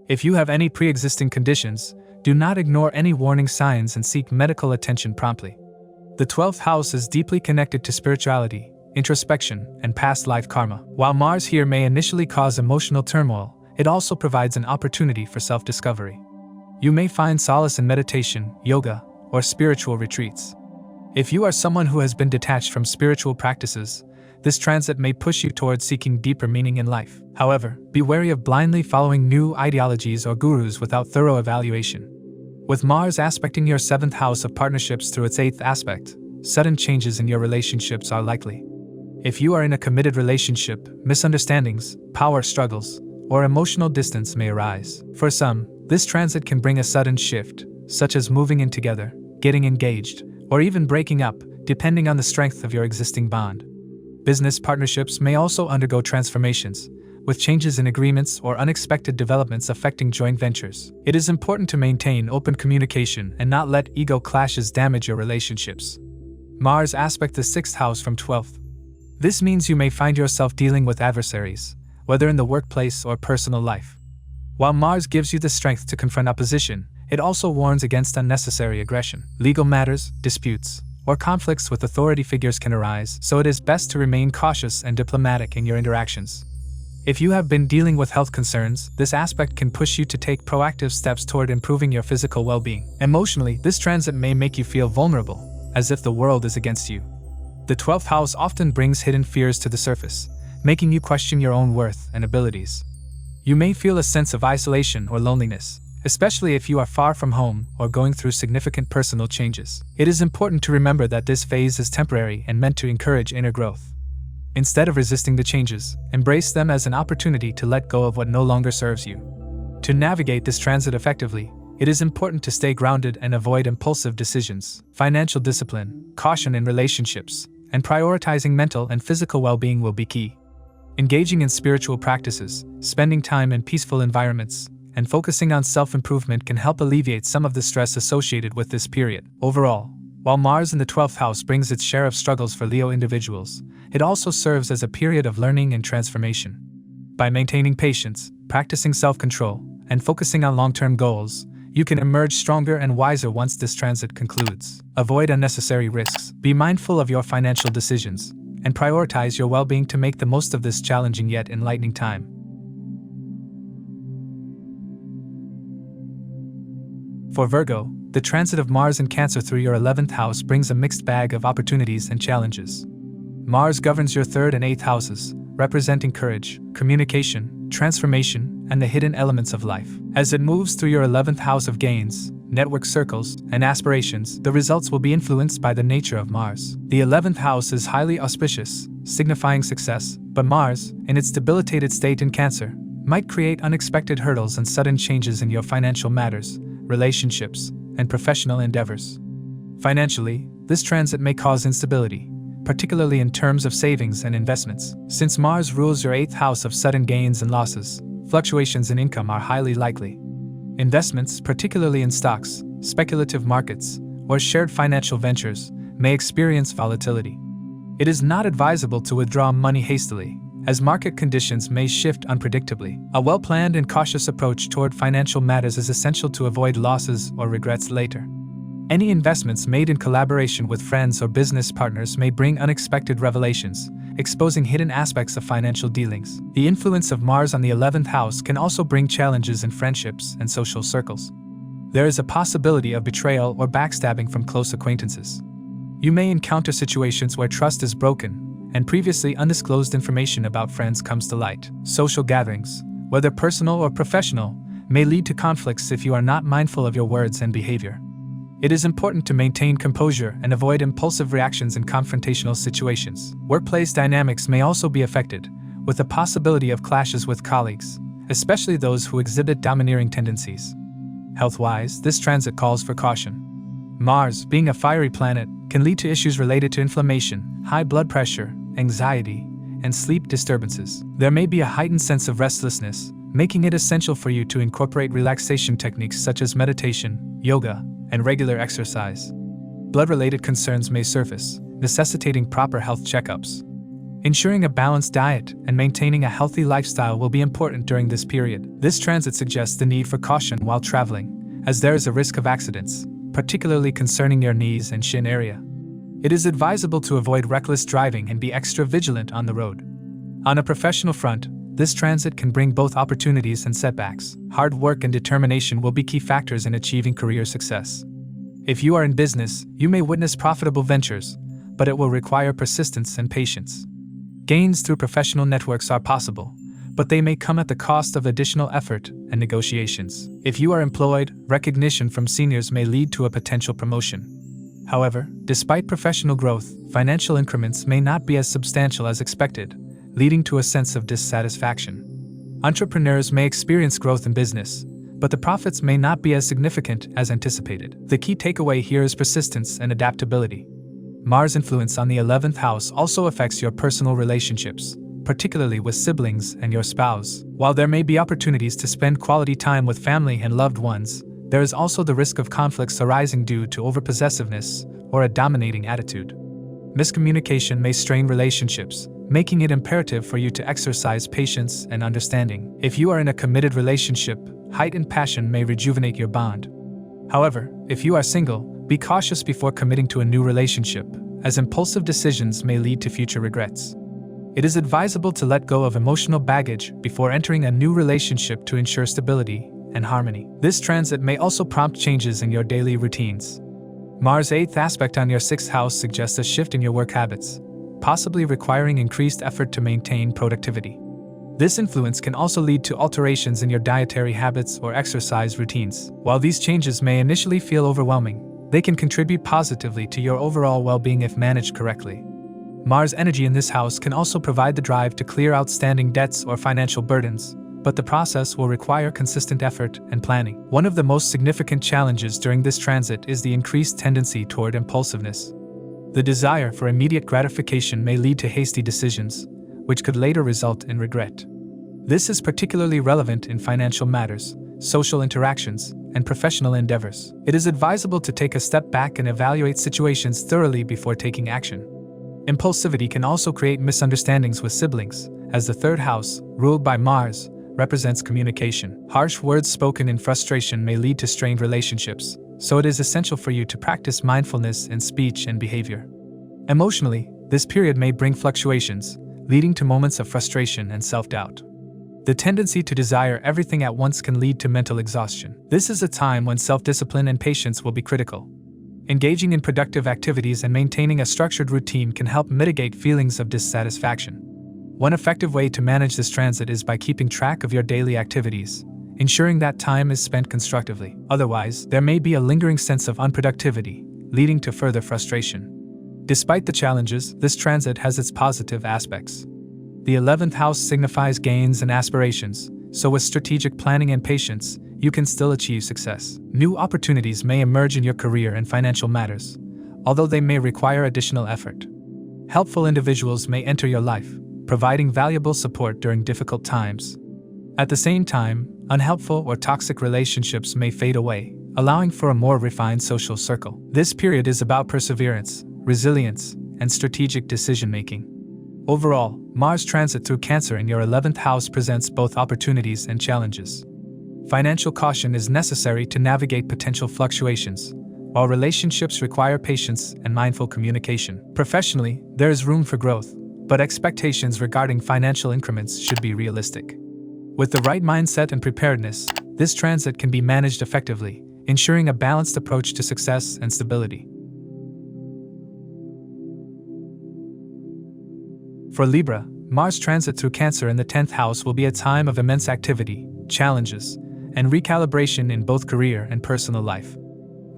If you have any pre-existing conditions, do not ignore any warning signs and seek medical attention promptly. The 12th house is deeply connected to spirituality, introspection, and past life karma. While Mars here may initially cause emotional turmoil, it also provides an opportunity for self-discovery. You may find solace in meditation, yoga, or spiritual retreats. If you are someone who has been detached from spiritual practices, this transit may push you towards seeking deeper meaning in life. However, be wary of blindly following new ideologies or gurus without thorough evaluation. With Mars aspecting your 7th house of partnerships through its 8th aspect, sudden changes in your relationships are likely. If you are in a committed relationship, misunderstandings, power struggles, or emotional distance may arise. For some, this transit can bring a sudden shift, such as moving in together, getting engaged, or even breaking up, depending on the strength of your existing bond. Business partnerships may also undergo transformations, with changes in agreements or unexpected developments affecting joint ventures. It is important to maintain open communication and not let ego clashes damage your relationships. Mars aspect the 6th house from 12th. This means you may find yourself dealing with adversaries, whether in the workplace or personal life. While Mars gives you the strength to confront opposition, it also warns against unnecessary aggression. Legal matters, disputes, or conflicts with authority figures can arise, so it is best to remain cautious and diplomatic in your interactions. If you have been dealing with health concerns, this aspect can push you to take proactive steps toward improving your physical well-being. Emotionally, this transit may make you feel vulnerable, as if the world is against you. The 12th house often brings hidden fears to the surface, making you question your own worth and abilities. You may feel a sense of isolation or loneliness, especially if you are far from home or going through significant personal changes. It is important to remember that this phase is temporary and meant to encourage inner growth. Instead of resisting the changes, embrace them as an opportunity to let go of what no longer serves you. To navigate this transit effectively, it is important to stay grounded and avoid impulsive decisions. Financial discipline, caution in relationships, and prioritizing mental and physical well-being will be key. Engaging in spiritual practices, spending time in peaceful environments, and focusing on self-improvement can help alleviate some of the stress associated with this period. Overall, while Mars in the 12th house brings its share of struggles for Leo individuals, it also serves as a period of learning and transformation. By maintaining patience, practicing self-control, and focusing on long-term goals, you can emerge stronger and wiser once this transit concludes. Avoid unnecessary risks, be mindful of your financial decisions, and prioritize your well-being to make the most of this challenging yet enlightening time. For Virgo, the transit of Mars in Cancer through your 11th house brings a mixed bag of opportunities and challenges. Mars governs your 3rd and 8th houses, representing courage, communication, transformation, and the hidden elements of life. As it moves through your 11th house of gains, network circles, and aspirations, the results will be influenced by the nature of Mars. The 11th house is highly auspicious, signifying success, but Mars, in its debilitated state in Cancer, might create unexpected hurdles and sudden changes in your financial matters, relationships, and professional endeavors. Financially, this transit may cause instability, particularly in terms of savings and investments. Since Mars rules your 8th house of sudden gains and losses, fluctuations in income are highly likely. Investments, particularly in stocks, speculative markets, or shared financial ventures, may experience volatility. It is not advisable to withdraw money hastily, as market conditions may shift unpredictably. A well-planned and cautious approach toward financial matters is essential to avoid losses or regrets later. Any investments made in collaboration with friends or business partners may bring unexpected revelations, exposing hidden aspects of financial dealings. The influence of Mars on the 11th house can also bring challenges in friendships and social circles. There is a possibility of betrayal or backstabbing from close acquaintances. You may encounter situations where trust is broken, and previously undisclosed information about friends comes to light. Social gatherings, whether personal or professional, may lead to conflicts if you are not mindful of your words and behavior. It is important to maintain composure and avoid impulsive reactions in confrontational situations. Workplace dynamics may also be affected, with the possibility of clashes with colleagues, especially those who exhibit domineering tendencies. Health-wise, this transit calls for caution. Mars, being a fiery planet, can lead to issues related to inflammation, high blood pressure, anxiety, and sleep disturbances. There may be a heightened sense of restlessness, making it essential for you to incorporate relaxation techniques such as meditation, yoga, and regular exercise. Blood-related concerns may surface, necessitating proper health checkups. Ensuring a balanced diet and maintaining a healthy lifestyle will be important during this period. This transit suggests the need for caution while traveling, as there is a risk of accidents, particularly concerning your knees and shin area. It is advisable to avoid reckless driving and be extra vigilant on the road. On a professional front, this transit can bring both opportunities and setbacks. Hard work and determination will be key factors in achieving career success. If you are in business, you may witness profitable ventures, but it will require persistence and patience. Gains through professional networks are possible, but they may come at the cost of additional effort and negotiations. If you are employed, recognition from seniors may lead to a potential promotion. However, despite professional growth, financial increments may not be as substantial as expected, leading to a sense of dissatisfaction. Entrepreneurs may experience growth in business, but the profits may not be as significant as anticipated. The key takeaway here is persistence and adaptability. Mars' influence on the 11th house also affects your personal relationships, particularly with siblings and your spouse. While there may be opportunities to spend quality time with family and loved ones, there is also the risk of conflicts arising due to overpossessiveness or a dominating attitude. Miscommunication may strain relationships, making it imperative for you to exercise patience and understanding. If you are in a committed relationship, heightened passion may rejuvenate your bond. However, if you are single, be cautious before committing to a new relationship, as impulsive decisions may lead to future regrets. It is advisable to let go of emotional baggage before entering a new relationship to ensure stability and harmony. This transit may also prompt changes in your daily routines. Mars' 8th aspect on your 6th house suggests a shift in your work habits, possibly requiring increased effort to maintain productivity. This influence can also lead to alterations in your dietary habits or exercise routines. While these changes may initially feel overwhelming, they can contribute positively to your overall well-being if managed correctly. Mars' energy in this house can also provide the drive to clear outstanding debts or financial burdens, but the process will require consistent effort and planning. One of the most significant challenges during this transit is the increased tendency toward impulsiveness. The desire for immediate gratification may lead to hasty decisions, which could later result in regret. This is particularly relevant in financial matters, social interactions, and professional endeavors. It is advisable to take a step back and evaluate situations thoroughly before taking action. Impulsivity can also create misunderstandings with siblings, as the 3rd house, ruled by Mars, represents communication. Harsh words spoken in frustration may lead to strained relationships, so it is essential for you to practice mindfulness in speech and behavior. Emotionally, this period may bring fluctuations, leading to moments of frustration and self-doubt. The tendency to desire everything at once can lead to mental exhaustion. This is a time when self-discipline and patience will be critical. Engaging in productive activities and maintaining a structured routine can help mitigate feelings of dissatisfaction. One effective way to manage this transit is by keeping track of your daily activities, ensuring that time is spent constructively. Otherwise, there may be a lingering sense of unproductivity, leading to further frustration. Despite the challenges, this transit has its positive aspects. The 11th house signifies gains and aspirations, so with strategic planning and patience, you can still achieve success. New opportunities may emerge in your career and financial matters, although they may require additional effort. Helpful individuals may enter your life, providing valuable support during difficult times. At the same time, unhelpful or toxic relationships may fade away, allowing for a more refined social circle. This period is about perseverance, resilience, and strategic decision-making. Overall, Mars transit through Cancer in your 11th house presents both opportunities and challenges. Financial caution is necessary to navigate potential fluctuations, while relationships require patience and mindful communication. Professionally, there is room for growth, but expectations regarding financial increments should be realistic. With the right mindset and preparedness, this transit can be managed effectively, ensuring a balanced approach to success and stability. For Libra, Mars transit through Cancer in the 10th house will be a time of immense activity, challenges, and recalibration in both career and personal life.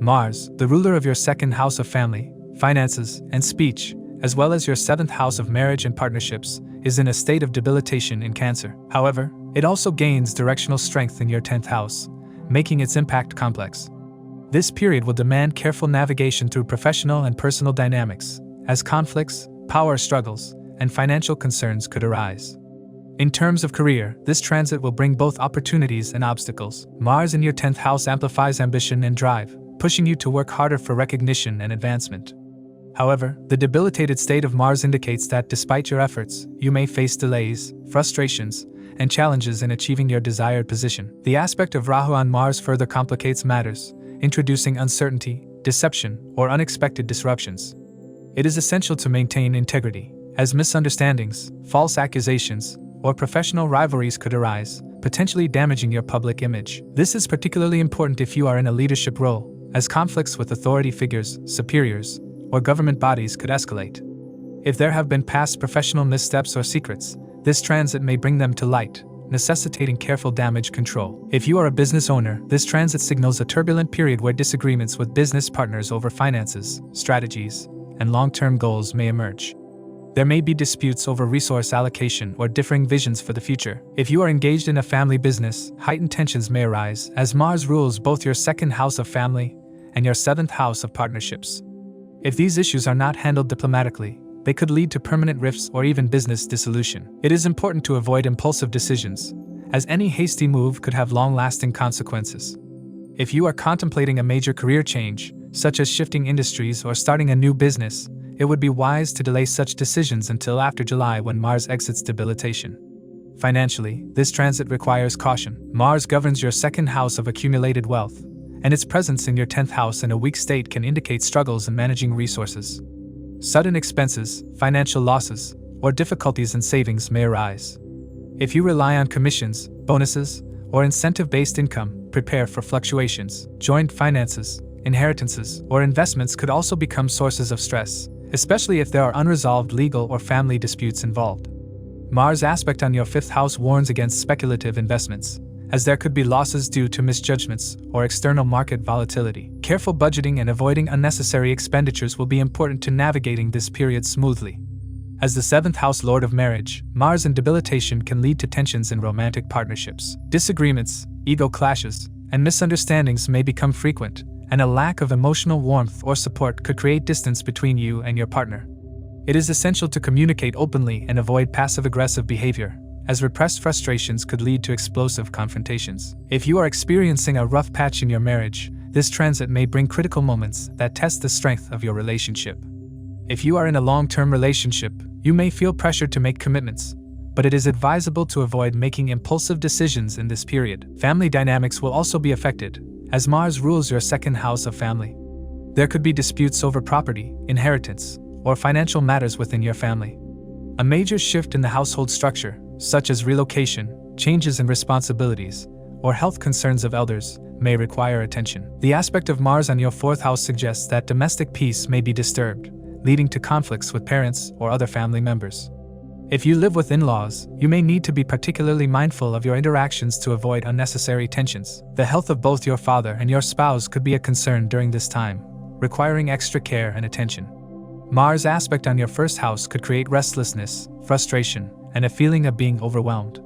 Mars, the ruler of your 2nd house of family, finances, and speech, as well as your 7th house of marriage and partnerships, is in a state of debilitation in Cancer. However, it also gains directional strength in your 10th house, making its impact complex. This period will demand careful navigation through professional and personal dynamics, as conflicts, power struggles, and financial concerns could arise. In terms of career, this transit will bring both opportunities and obstacles. Mars in your 10th house amplifies ambition and drive, pushing you to work harder for recognition and advancement. However, the debilitated state of Mars indicates that despite your efforts, you may face delays, frustrations, and challenges in achieving your desired position. The aspect of Rahu on Mars further complicates matters, introducing uncertainty, deception, or unexpected disruptions. It is essential to maintain integrity, as misunderstandings, false accusations, or professional rivalries could arise, potentially damaging your public image. This is particularly important if you are in a leadership role, as conflicts with authority figures, superiors, or government bodies could escalate. If there have been past professional missteps or secrets, this transit may bring them to light, necessitating careful damage control. If you are a business owner, this transit signals a turbulent period where disagreements with business partners over finances, strategies, and long-term goals may emerge. There may be disputes over resource allocation or differing visions for the future. If you are engaged in a family business, heightened tensions may arise, as Mars rules both your second house of family and your seventh house of partnerships. If these issues are not handled diplomatically, they could lead to permanent rifts or even business dissolution. It is important to avoid impulsive decisions, as any hasty move could have long-lasting consequences. If you are contemplating a major career change, such as shifting industries or starting a new business, it would be wise to delay such decisions until after July when Mars exits debilitation. Financially, this transit requires caution. Mars governs your second house of accumulated wealth, and its presence in your 10th house in a weak state can indicate struggles in managing resources. Sudden expenses, financial losses, or difficulties in savings may arise. If you rely on commissions, bonuses, or incentive-based income, prepare for fluctuations. Joint finances, inheritances, or investments could also become sources of stress, especially if there are unresolved legal or family disputes involved. Mars' aspect on your 5th house warns against speculative investments, as there could be losses due to misjudgments or external market volatility. Careful budgeting and avoiding unnecessary expenditures will be important to navigating this period smoothly. As the 7th house lord of marriage, Mars in debilitation can lead to tensions in romantic partnerships. Disagreements, ego clashes, and misunderstandings may become frequent, and a lack of emotional warmth or support could create distance between you and your partner. It is essential to communicate openly and avoid passive-aggressive behavior, as repressed frustrations could lead to explosive confrontations. If you are experiencing a rough patch in your marriage, this transit may bring critical moments that test the strength of your relationship. If you are in a long-term relationship, you may feel pressured to make commitments, but it is advisable to avoid making impulsive decisions in this period. Family dynamics will also be affected, as Mars rules your second house of family. There could be disputes over property, inheritance, or financial matters within your family. A major shift in the household structure, such as relocation, changes in responsibilities, or health concerns of elders, may require attention. The aspect of Mars on your 4th house suggests that domestic peace may be disturbed, leading to conflicts with parents or other family members. If you live with in-laws, you may need to be particularly mindful of your interactions to avoid unnecessary tensions. The health of both your father and your spouse could be a concern during this time, requiring extra care and attention. Mars' aspect on your 1st house could create restlessness, frustration, and a feeling of being overwhelmed.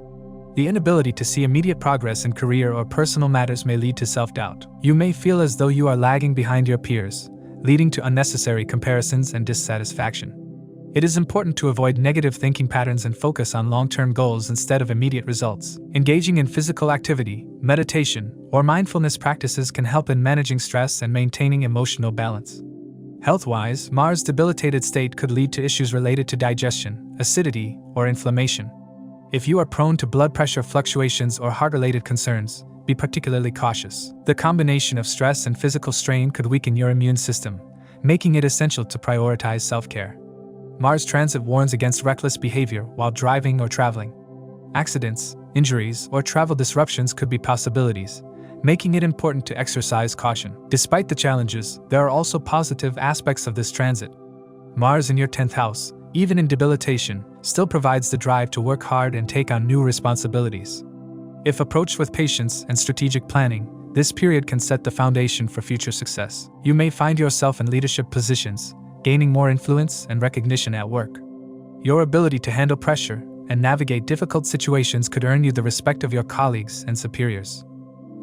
The inability to see immediate progress in career or personal matters may lead to self-doubt. You may feel as though you are lagging behind your peers, leading to unnecessary comparisons and dissatisfaction. It is important to avoid negative thinking patterns and focus on long-term goals instead of immediate results. Engaging in physical activity, meditation, or mindfulness practices can help in managing stress and maintaining emotional balance. Health-wise, Mars' debilitated state could lead to issues related to digestion, acidity, or inflammation. If you are prone to blood pressure fluctuations or heart-related concerns, be particularly cautious. The combination of stress and physical strain could weaken your immune system, making it essential to prioritize self-care. Mars transit warns against reckless behavior while driving or traveling. Accidents, injuries, or travel disruptions could be possibilities, making it important to exercise caution. Despite the challenges, there are also positive aspects of this transit. Mars in your 10th house, even in debilitation, still provides the drive to work hard and take on new responsibilities. If approached with patience and strategic planning, this period can set the foundation for future success. You may find yourself in leadership positions, gaining more influence and recognition at work. Your ability to handle pressure and navigate difficult situations could earn you the respect of your colleagues and superiors.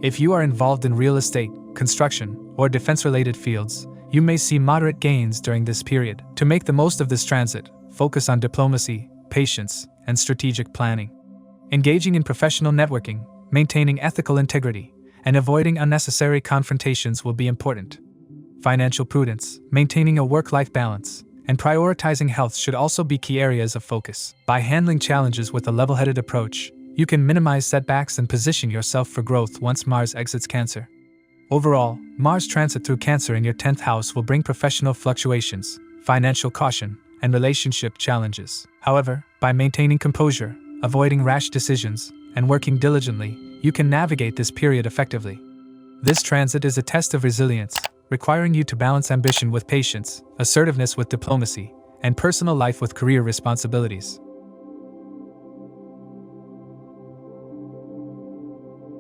If you are involved in real estate, construction, or defense-related fields, you may see moderate gains during this period. To make the most of this transit, focus on diplomacy, patience, and strategic planning. Engaging in professional networking, maintaining ethical integrity, and avoiding unnecessary confrontations will be important. Financial prudence, maintaining a work-life balance, and prioritizing health should also be key areas of focus. By handling challenges with a level-headed approach, you can minimize setbacks and position yourself for growth once Mars exits Cancer. Overall, Mars transit through Cancer in your 10th house will bring professional fluctuations, financial caution, and relationship challenges. However, by maintaining composure, avoiding rash decisions, and working diligently, you can navigate this period effectively. This transit is a test of resilience, requiring you to balance ambition with patience, assertiveness with diplomacy, and personal life with career responsibilities.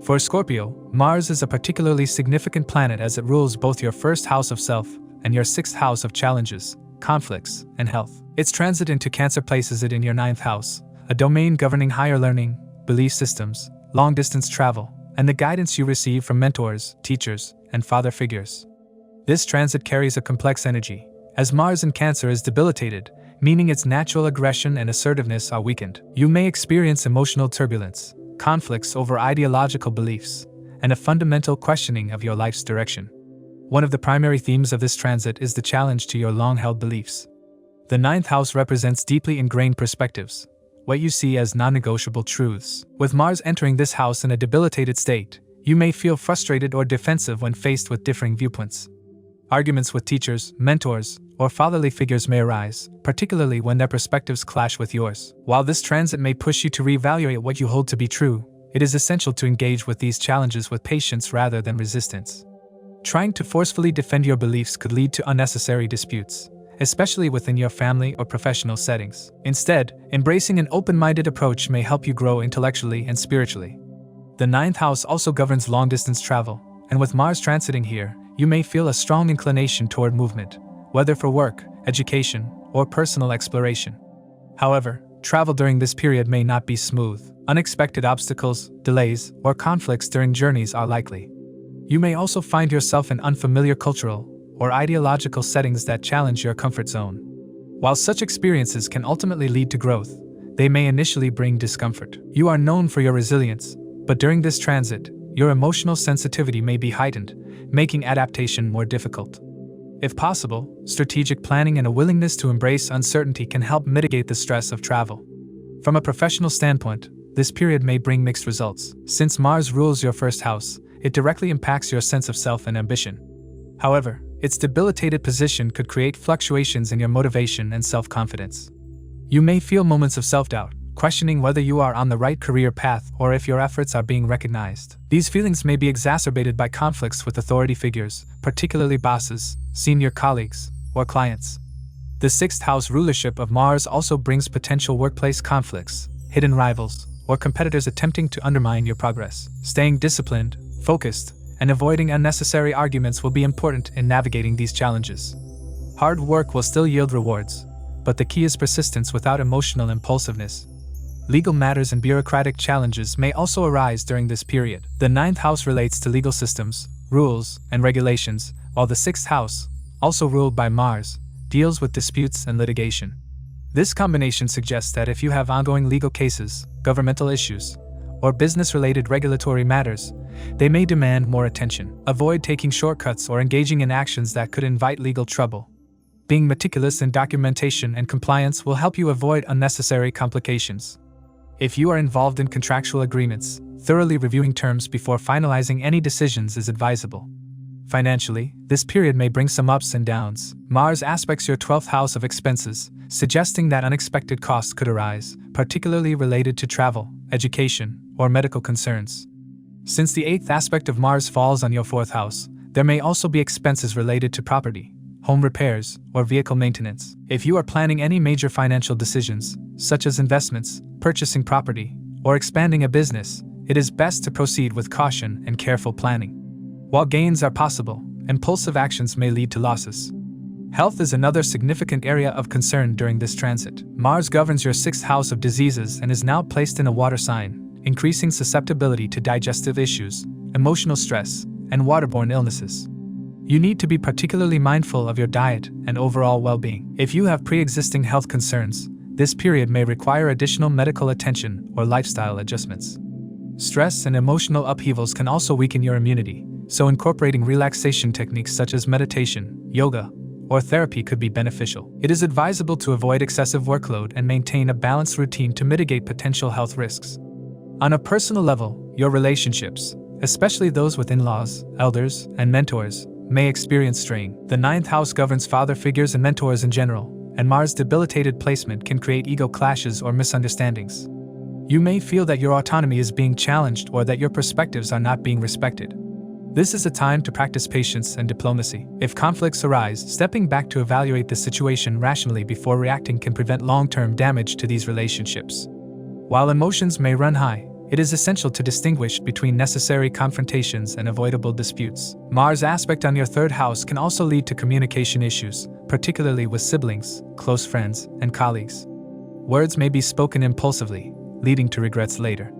For Scorpio, Mars is a particularly significant planet as it rules both your first house of self and your sixth house of challenges, conflicts, and health. Its transit into Cancer places it in your ninth house, a domain governing higher learning, belief systems, long-distance travel, and the guidance you receive from mentors, teachers, and father figures. This transit carries a complex energy, as Mars in Cancer is debilitated, meaning its natural aggression and assertiveness are weakened. You may experience emotional turbulence, conflicts over ideological beliefs, and a fundamental questioning of your life's direction. One of the primary themes of this transit is the challenge to your long-held beliefs. The ninth house represents deeply ingrained perspectives, what you see as non-negotiable truths. With Mars entering this house in a debilitated state, you may feel frustrated or defensive when faced with differing viewpoints. Arguments with teachers, mentors, or fatherly figures may arise, particularly when their perspectives clash with yours. While this transit may push you to reevaluate what you hold to be true, it is essential to engage with these challenges with patience rather than resistance. Trying to forcefully defend your beliefs could lead to unnecessary disputes, especially within your family or professional settings. Instead, embracing an open-minded approach may help you grow intellectually and spiritually. The ninth house also governs long-distance travel, and with Mars transiting here, you may feel a strong inclination toward movement, whether for work, education, or personal exploration. However, travel during this period may not be smooth. Unexpected obstacles, delays, or conflicts during journeys are likely. You may also find yourself in unfamiliar cultural or ideological settings that challenge your comfort zone. While such experiences can ultimately lead to growth, they may initially bring discomfort. You are known for your resilience, but during this transit, your emotional sensitivity may be heightened, making adaptation more difficult. If possible, strategic planning and a willingness to embrace uncertainty can help mitigate the stress of travel. From a professional standpoint, this period may bring mixed results. Since Mars rules your first house, it directly impacts your sense of self and ambition. However, its debilitated position could create fluctuations in your motivation and self-confidence. You may feel moments of self-doubt, questioning whether you are on the right career path or if your efforts are being recognized. These feelings may be exacerbated by conflicts with authority figures, particularly bosses, senior colleagues, or clients. The sixth house rulership of Mars also brings potential workplace conflicts, hidden rivals, or competitors attempting to undermine your progress. Staying disciplined, focused, and avoiding unnecessary arguments will be important in navigating these challenges. Hard work will still yield rewards, but the key is persistence without emotional impulsiveness. Legal matters and bureaucratic challenges may also arise during this period. The ninth house relates to legal systems, rules, and regulations, while the sixth house, also ruled by Mars, deals with disputes and litigation. This combination suggests that if you have ongoing legal cases, governmental issues, or business-related regulatory matters, they may demand more attention. Avoid taking shortcuts or engaging in actions that could invite legal trouble. Being meticulous in documentation and compliance will help you avoid unnecessary complications. If you are involved in contractual agreements, thoroughly reviewing terms before finalizing any decisions is advisable. Financially, this period may bring some ups and downs. Mars aspects your 12th house of expenses, suggesting that unexpected costs could arise, particularly related to travel, education, or medical concerns. Since the 8th aspect of Mars falls on your 4th house, there may also be expenses related to property, home repairs, or vehicle maintenance. If you are planning any major financial decisions, such as investments, purchasing property, or expanding a business, it is best to proceed with caution and careful planning. While gains are possible, impulsive actions may lead to losses. Health is another significant area of concern during this transit. Mars governs your 6th house of diseases and is now placed in a water sign, increasing susceptibility to digestive issues, emotional stress, and waterborne illnesses. You need to be particularly mindful of your diet and overall well-being. If you have pre-existing health concerns, this period may require additional medical attention or lifestyle adjustments. Stress and emotional upheavals can also weaken your immunity, so incorporating relaxation techniques such as meditation, yoga, or therapy could be beneficial. It is advisable to avoid excessive workload and maintain a balanced routine to mitigate potential health risks. On a personal level, your relationships, especially those with in-laws, elders, and mentors, may experience strain. The 9th house governs father figures and mentors in general, and Mars' debilitated placement can create ego clashes or misunderstandings. You may feel that your autonomy is being challenged or that your perspectives are not being respected. This is a time to practice patience and diplomacy. If conflicts arise, stepping back to evaluate the situation rationally before reacting can prevent long-term damage to these relationships. While emotions may run high, it is essential to distinguish between necessary confrontations and avoidable disputes. Mars aspect on your third house can also lead to communication issues, particularly with siblings, close friends, and colleagues. Words may be spoken impulsively, leading to regrets later.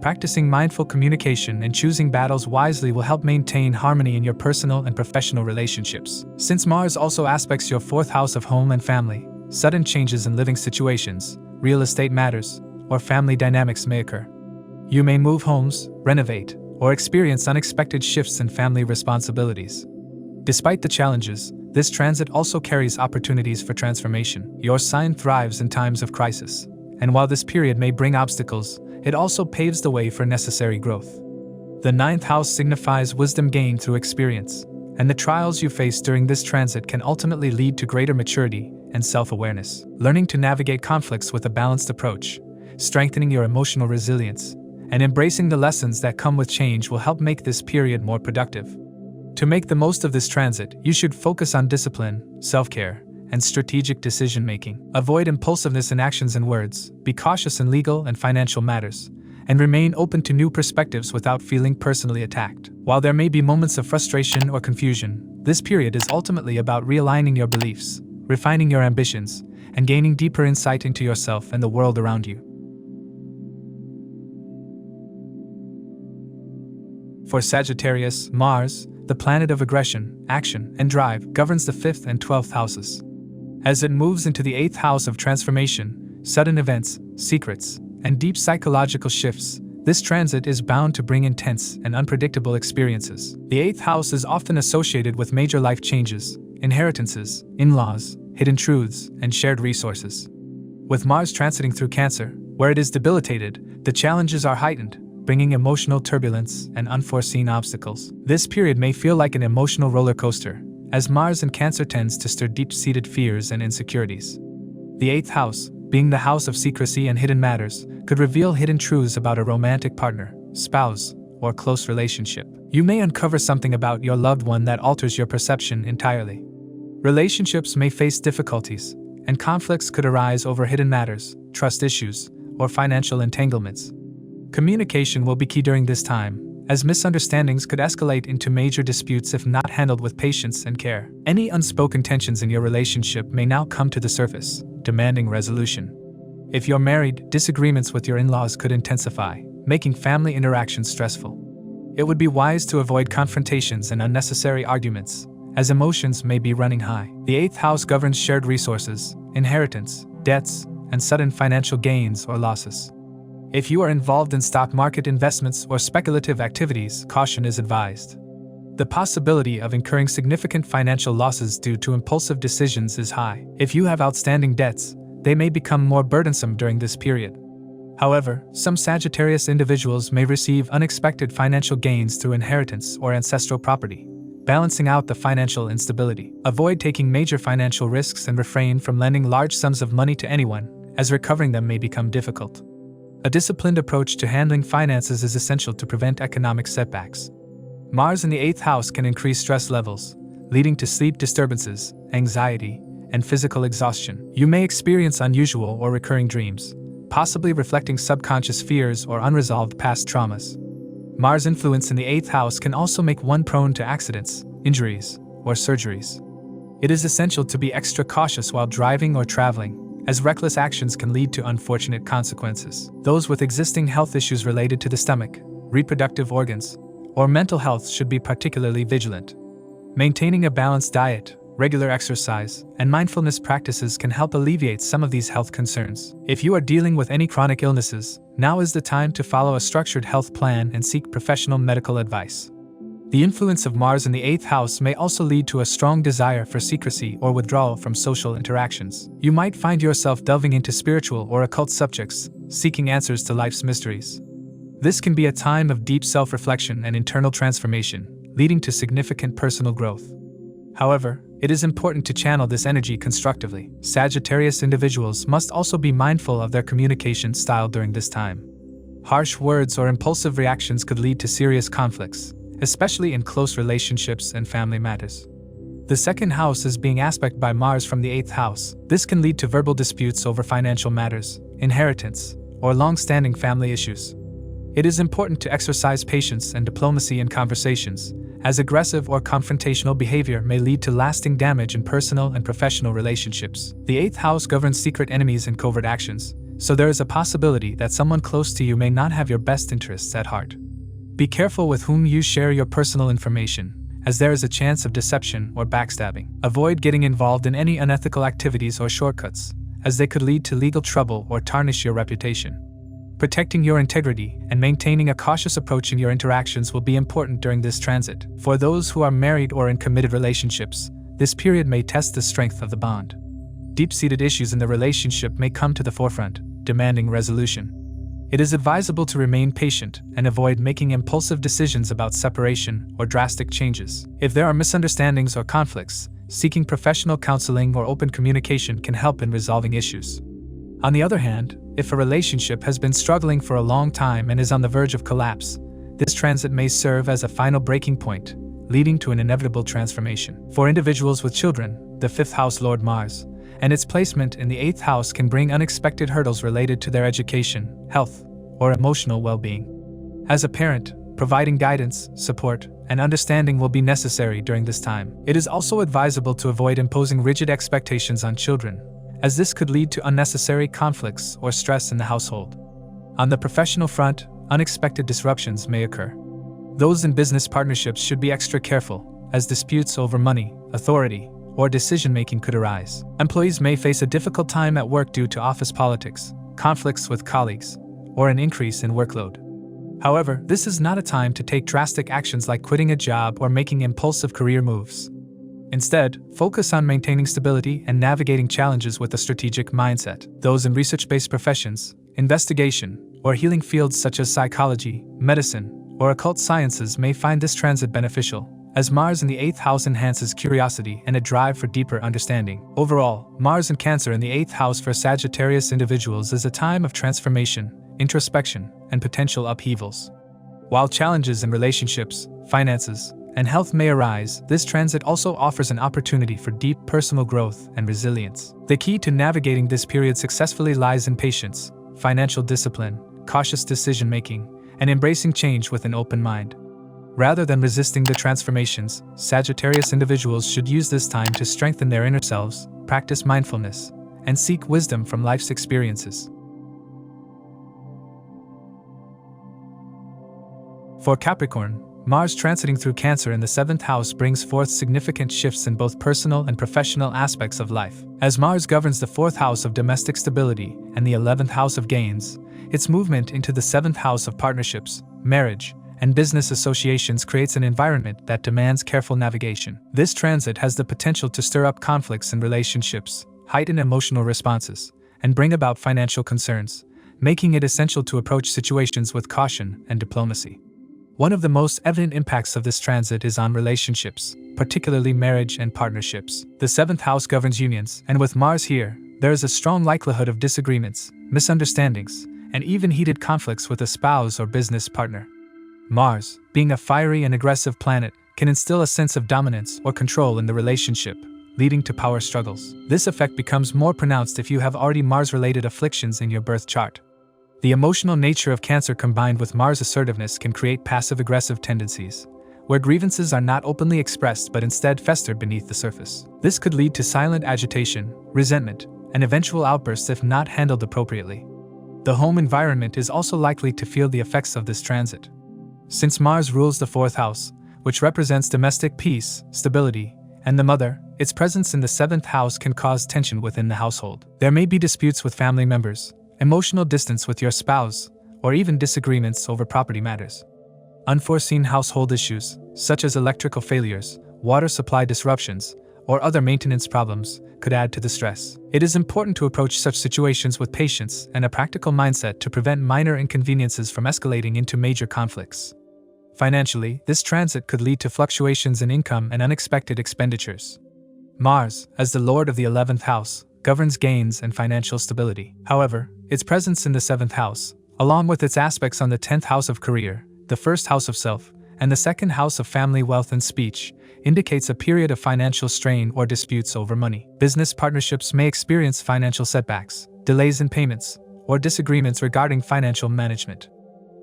Practicing mindful communication and choosing battles wisely will help maintain harmony in your personal and professional relationships. Since Mars also aspects your fourth house of home and family, sudden changes in living situations, real estate matters, or family dynamics may occur. You may move homes, renovate, or experience unexpected shifts in family responsibilities. Despite the challenges, this transit also carries opportunities for transformation. Your sign thrives in times of crisis, and while this period may bring obstacles, it also paves the way for necessary growth. The ninth house signifies wisdom gained through experience, and the trials you face during this transit can ultimately lead to greater maturity and self-awareness. Learning to navigate conflicts with a balanced approach, strengthening your emotional resilience, and embracing the lessons that come with change will help make this period more productive. To make the most of this transit, you should focus on discipline, self-care, and strategic decision-making. Avoid impulsiveness in actions and words, be cautious in legal and financial matters, and remain open to new perspectives without feeling personally attacked. While there may be moments of frustration or confusion, this period is ultimately about realigning your beliefs, refining your ambitions, and gaining deeper insight into yourself and the world around you. For Sagittarius, Mars, the planet of aggression, action, and drive, governs the 5th and 12th houses. As it moves into the 8th house of transformation, sudden events, secrets, and deep psychological shifts, this transit is bound to bring intense and unpredictable experiences. The 8th house is often associated with major life changes, inheritances, in-laws, hidden truths, and shared resources. With Mars transiting through Cancer, where it is debilitated, the challenges are heightened, bringing emotional turbulence and unforeseen obstacles. This period may feel like an emotional roller coaster, as Mars in Cancer tends to stir deep-seated fears and insecurities. The 8th house, being the house of secrecy and hidden matters, could reveal hidden truths about a romantic partner, spouse, or close relationship. You may uncover something about your loved one that alters your perception entirely. Relationships may face difficulties, and conflicts could arise over hidden matters, trust issues, or financial entanglements. Communication will be key during this time, as misunderstandings could escalate into major disputes if not handled with patience and care. Any unspoken tensions in your relationship may now come to the surface, demanding resolution. If you're married, disagreements with your in-laws could intensify, making family interactions stressful. It would be wise to avoid confrontations and unnecessary arguments, as emotions may be running high. The 8th house governs shared resources, inheritance, debts, and sudden financial gains or losses. If you are involved in stock market investments or speculative activities, caution is advised. The possibility of incurring significant financial losses due to impulsive decisions is high. If you have outstanding debts, they may become more burdensome during this period. However, some Sagittarius individuals may receive unexpected financial gains through inheritance or ancestral property, balancing out the financial instability. Avoid taking major financial risks and refrain from lending large sums of money to anyone, as recovering them may become difficult. A disciplined approach to handling finances is essential to prevent economic setbacks. Mars in the 8th house can increase stress levels, leading to sleep disturbances, anxiety, and physical exhaustion. You may experience unusual or recurring dreams, possibly reflecting subconscious fears or unresolved past traumas. Mars' influence in the 8th house can also make one prone to accidents, injuries, or surgeries. It is essential to be extra cautious while driving or traveling, as reckless actions can lead to unfortunate consequences. Those with existing health issues related to the stomach, reproductive organs, or mental health should be particularly vigilant. Maintaining a balanced diet, regular exercise, and mindfulness practices can help alleviate some of these health concerns. If you are dealing with any chronic illnesses, now is the time to follow a structured health plan and seek professional medical advice. The influence of Mars in the 8th house may also lead to a strong desire for secrecy or withdrawal from social interactions. You might find yourself delving into spiritual or occult subjects, seeking answers to life's mysteries. This can be a time of deep self-reflection and internal transformation, leading to significant personal growth. However, it is important to channel this energy constructively. Sagittarius individuals must also be mindful of their communication style during this time. Harsh words or impulsive reactions could lead to serious conflicts, especially in close relationships and family matters. The second house is being aspected by Mars from the 8th house. This can lead to verbal disputes over financial matters, inheritance, or long-standing family issues. It is important to exercise patience and diplomacy in conversations, as aggressive or confrontational behavior may lead to lasting damage in personal and professional relationships. The 8th house governs secret enemies and covert actions, so there is a possibility that someone close to you may not have your best interests at heart. Be careful with whom you share your personal information, as there is a chance of deception or backstabbing. Avoid getting involved in any unethical activities or shortcuts, as they could lead to legal trouble or tarnish your reputation. Protecting your integrity and maintaining a cautious approach in your interactions will be important during this transit. For those who are married or in committed relationships, this period may test the strength of the bond. Deep-seated issues in the relationship may come to the forefront, demanding resolution. It is advisable to remain patient and avoid making impulsive decisions about separation or drastic changes. If there are misunderstandings or conflicts, seeking professional counseling or open communication can help in resolving issues. On the other hand, if a relationship has been struggling for a long time and is on the verge of collapse, this transit may serve as a final breaking point, leading to an inevitable transformation. For individuals with children, the 5th house Lord Mars, and its placement in the 8th house can bring unexpected hurdles related to their education, health, or emotional well-being. As a parent, providing guidance, support, and understanding will be necessary during this time. It is also advisable to avoid imposing rigid expectations on children, as this could lead to unnecessary conflicts or stress in the household. On the professional front, unexpected disruptions may occur. Those in business partnerships should be extra careful, as disputes over money, authority, or decision-making could arise. Employees may face a difficult time at work due to office politics, conflicts with colleagues, or an increase in workload. However, this is not a time to take drastic actions like quitting a job or making impulsive career moves. Instead, focus on maintaining stability and navigating challenges with a strategic mindset. Those in research-based professions, investigation, or healing fields such as psychology, medicine, or occult sciences may find this transit beneficial, as Mars in the 8th house enhances curiosity and a drive for deeper understanding. Overall, Mars in Cancer in the 8th house for Sagittarius individuals is a time of transformation, introspection, and potential upheavals. While challenges in relationships, finances, and health may arise, this transit also offers an opportunity for deep personal growth and resilience. The key to navigating this period successfully lies in patience, financial discipline, cautious decision-making, and embracing change with an open mind. Rather than resisting the transformations, Sagittarius individuals should use this time to strengthen their inner selves, practice mindfulness, and seek wisdom from life's experiences. For Capricorn, Mars transiting through Cancer in the 7th house brings forth significant shifts in both personal and professional aspects of life. As Mars governs the 4th house of domestic stability and the 11th house of gains, its movement into the 7th house of partnerships, marriage, and business associations creates an environment that demands careful navigation. This transit has the potential to stir up conflicts in relationships, heighten emotional responses, and bring about financial concerns, making it essential to approach situations with caution and diplomacy. One of the most evident impacts of this transit is on relationships, particularly marriage and partnerships. The 7th house governs unions, and with Mars here, there is a strong likelihood of disagreements, misunderstandings, and even heated conflicts with a spouse or business partner. Mars, being a fiery and aggressive planet, can instill a sense of dominance or control in the relationship, leading to power struggles. This effect becomes more pronounced if you have already Mars-related afflictions in your birth chart. The emotional nature of Cancer combined with Mars' assertiveness can create passive-aggressive tendencies, where grievances are not openly expressed but instead fester beneath the surface. This could lead to silent agitation, resentment, and eventual outbursts if not handled appropriately. The home environment is also likely to feel the effects of this transit. Since Mars rules the 4th house, which represents domestic peace, stability, and the mother, its presence in the 7th house can cause tension within the household. There may be disputes with family members, emotional distance with your spouse, or even disagreements over property matters. Unforeseen household issues, such as electrical failures, water supply disruptions, or other maintenance problems, could add to the stress. It is important to approach such situations with patience and a practical mindset to prevent minor inconveniences from escalating into major conflicts. Financially, this transit could lead to fluctuations in income and unexpected expenditures. Mars, as the lord of the 11th house, governs gains and financial stability. However, its presence in the 7th house, along with its aspects on the 10th house of career, the 1st house of self, and the second house of family, wealth, and speech indicates a period of financial strain or disputes over money. Business partnerships may experience financial setbacks, delays in payments, or disagreements regarding financial management.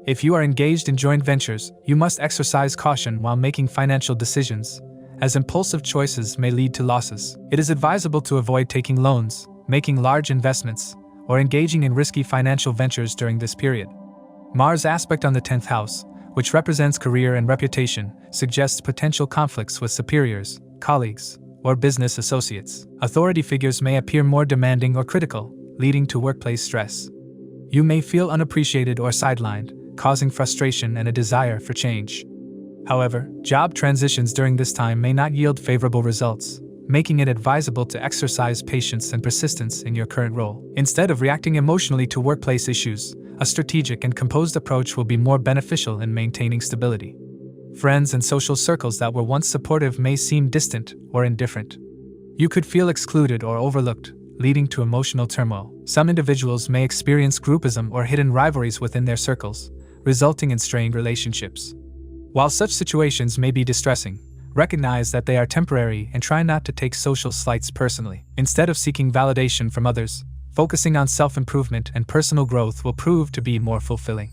If you are engaged in joint ventures, you must exercise caution while making financial decisions, as impulsive choices may lead to losses. It is advisable to avoid taking loans, making large investments, or engaging in risky financial ventures during this period. Mars aspect on the 10th house, which represents career and reputation, suggests potential conflicts with superiors, colleagues, or business associates. Authority figures may appear more demanding or critical, leading to workplace stress. You may feel unappreciated or sidelined, causing frustration and a desire for change. However, job transitions during this time may not yield favorable results, making it advisable to exercise patience and persistence in your current role. Instead of reacting emotionally to workplace issues, a strategic and composed approach will be more beneficial in maintaining stability. Friends and social circles that were once supportive may seem distant or indifferent. You could feel excluded or overlooked, leading to emotional turmoil. Some individuals may experience groupism or hidden rivalries within their circles, resulting in strained relationships. While such situations may be distressing, recognize that they are temporary and try not to take social slights personally. Instead of seeking validation from others, focusing on self-improvement and personal growth will prove to be more fulfilling.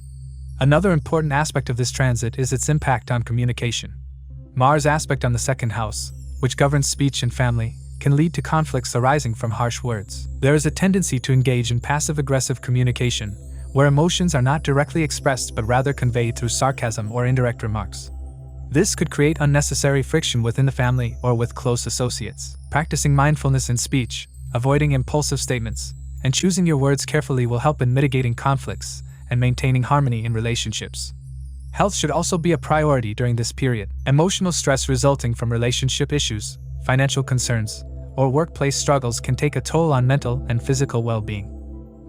Another important aspect of this transit is its impact on communication. Mars aspect on the second house, which governs speech and family, can lead to conflicts arising from harsh words. There is a tendency to engage in passive-aggressive communication, where emotions are not directly expressed but rather conveyed through sarcasm or indirect remarks. This could create unnecessary friction within the family or with close associates. Practicing mindfulness in speech, avoiding impulsive statements, and choosing your words carefully will help in mitigating conflicts and maintaining harmony in relationships. Health should also be a priority during this period. Emotional stress resulting from relationship issues, financial concerns, or workplace struggles can take a toll on mental and physical well-being.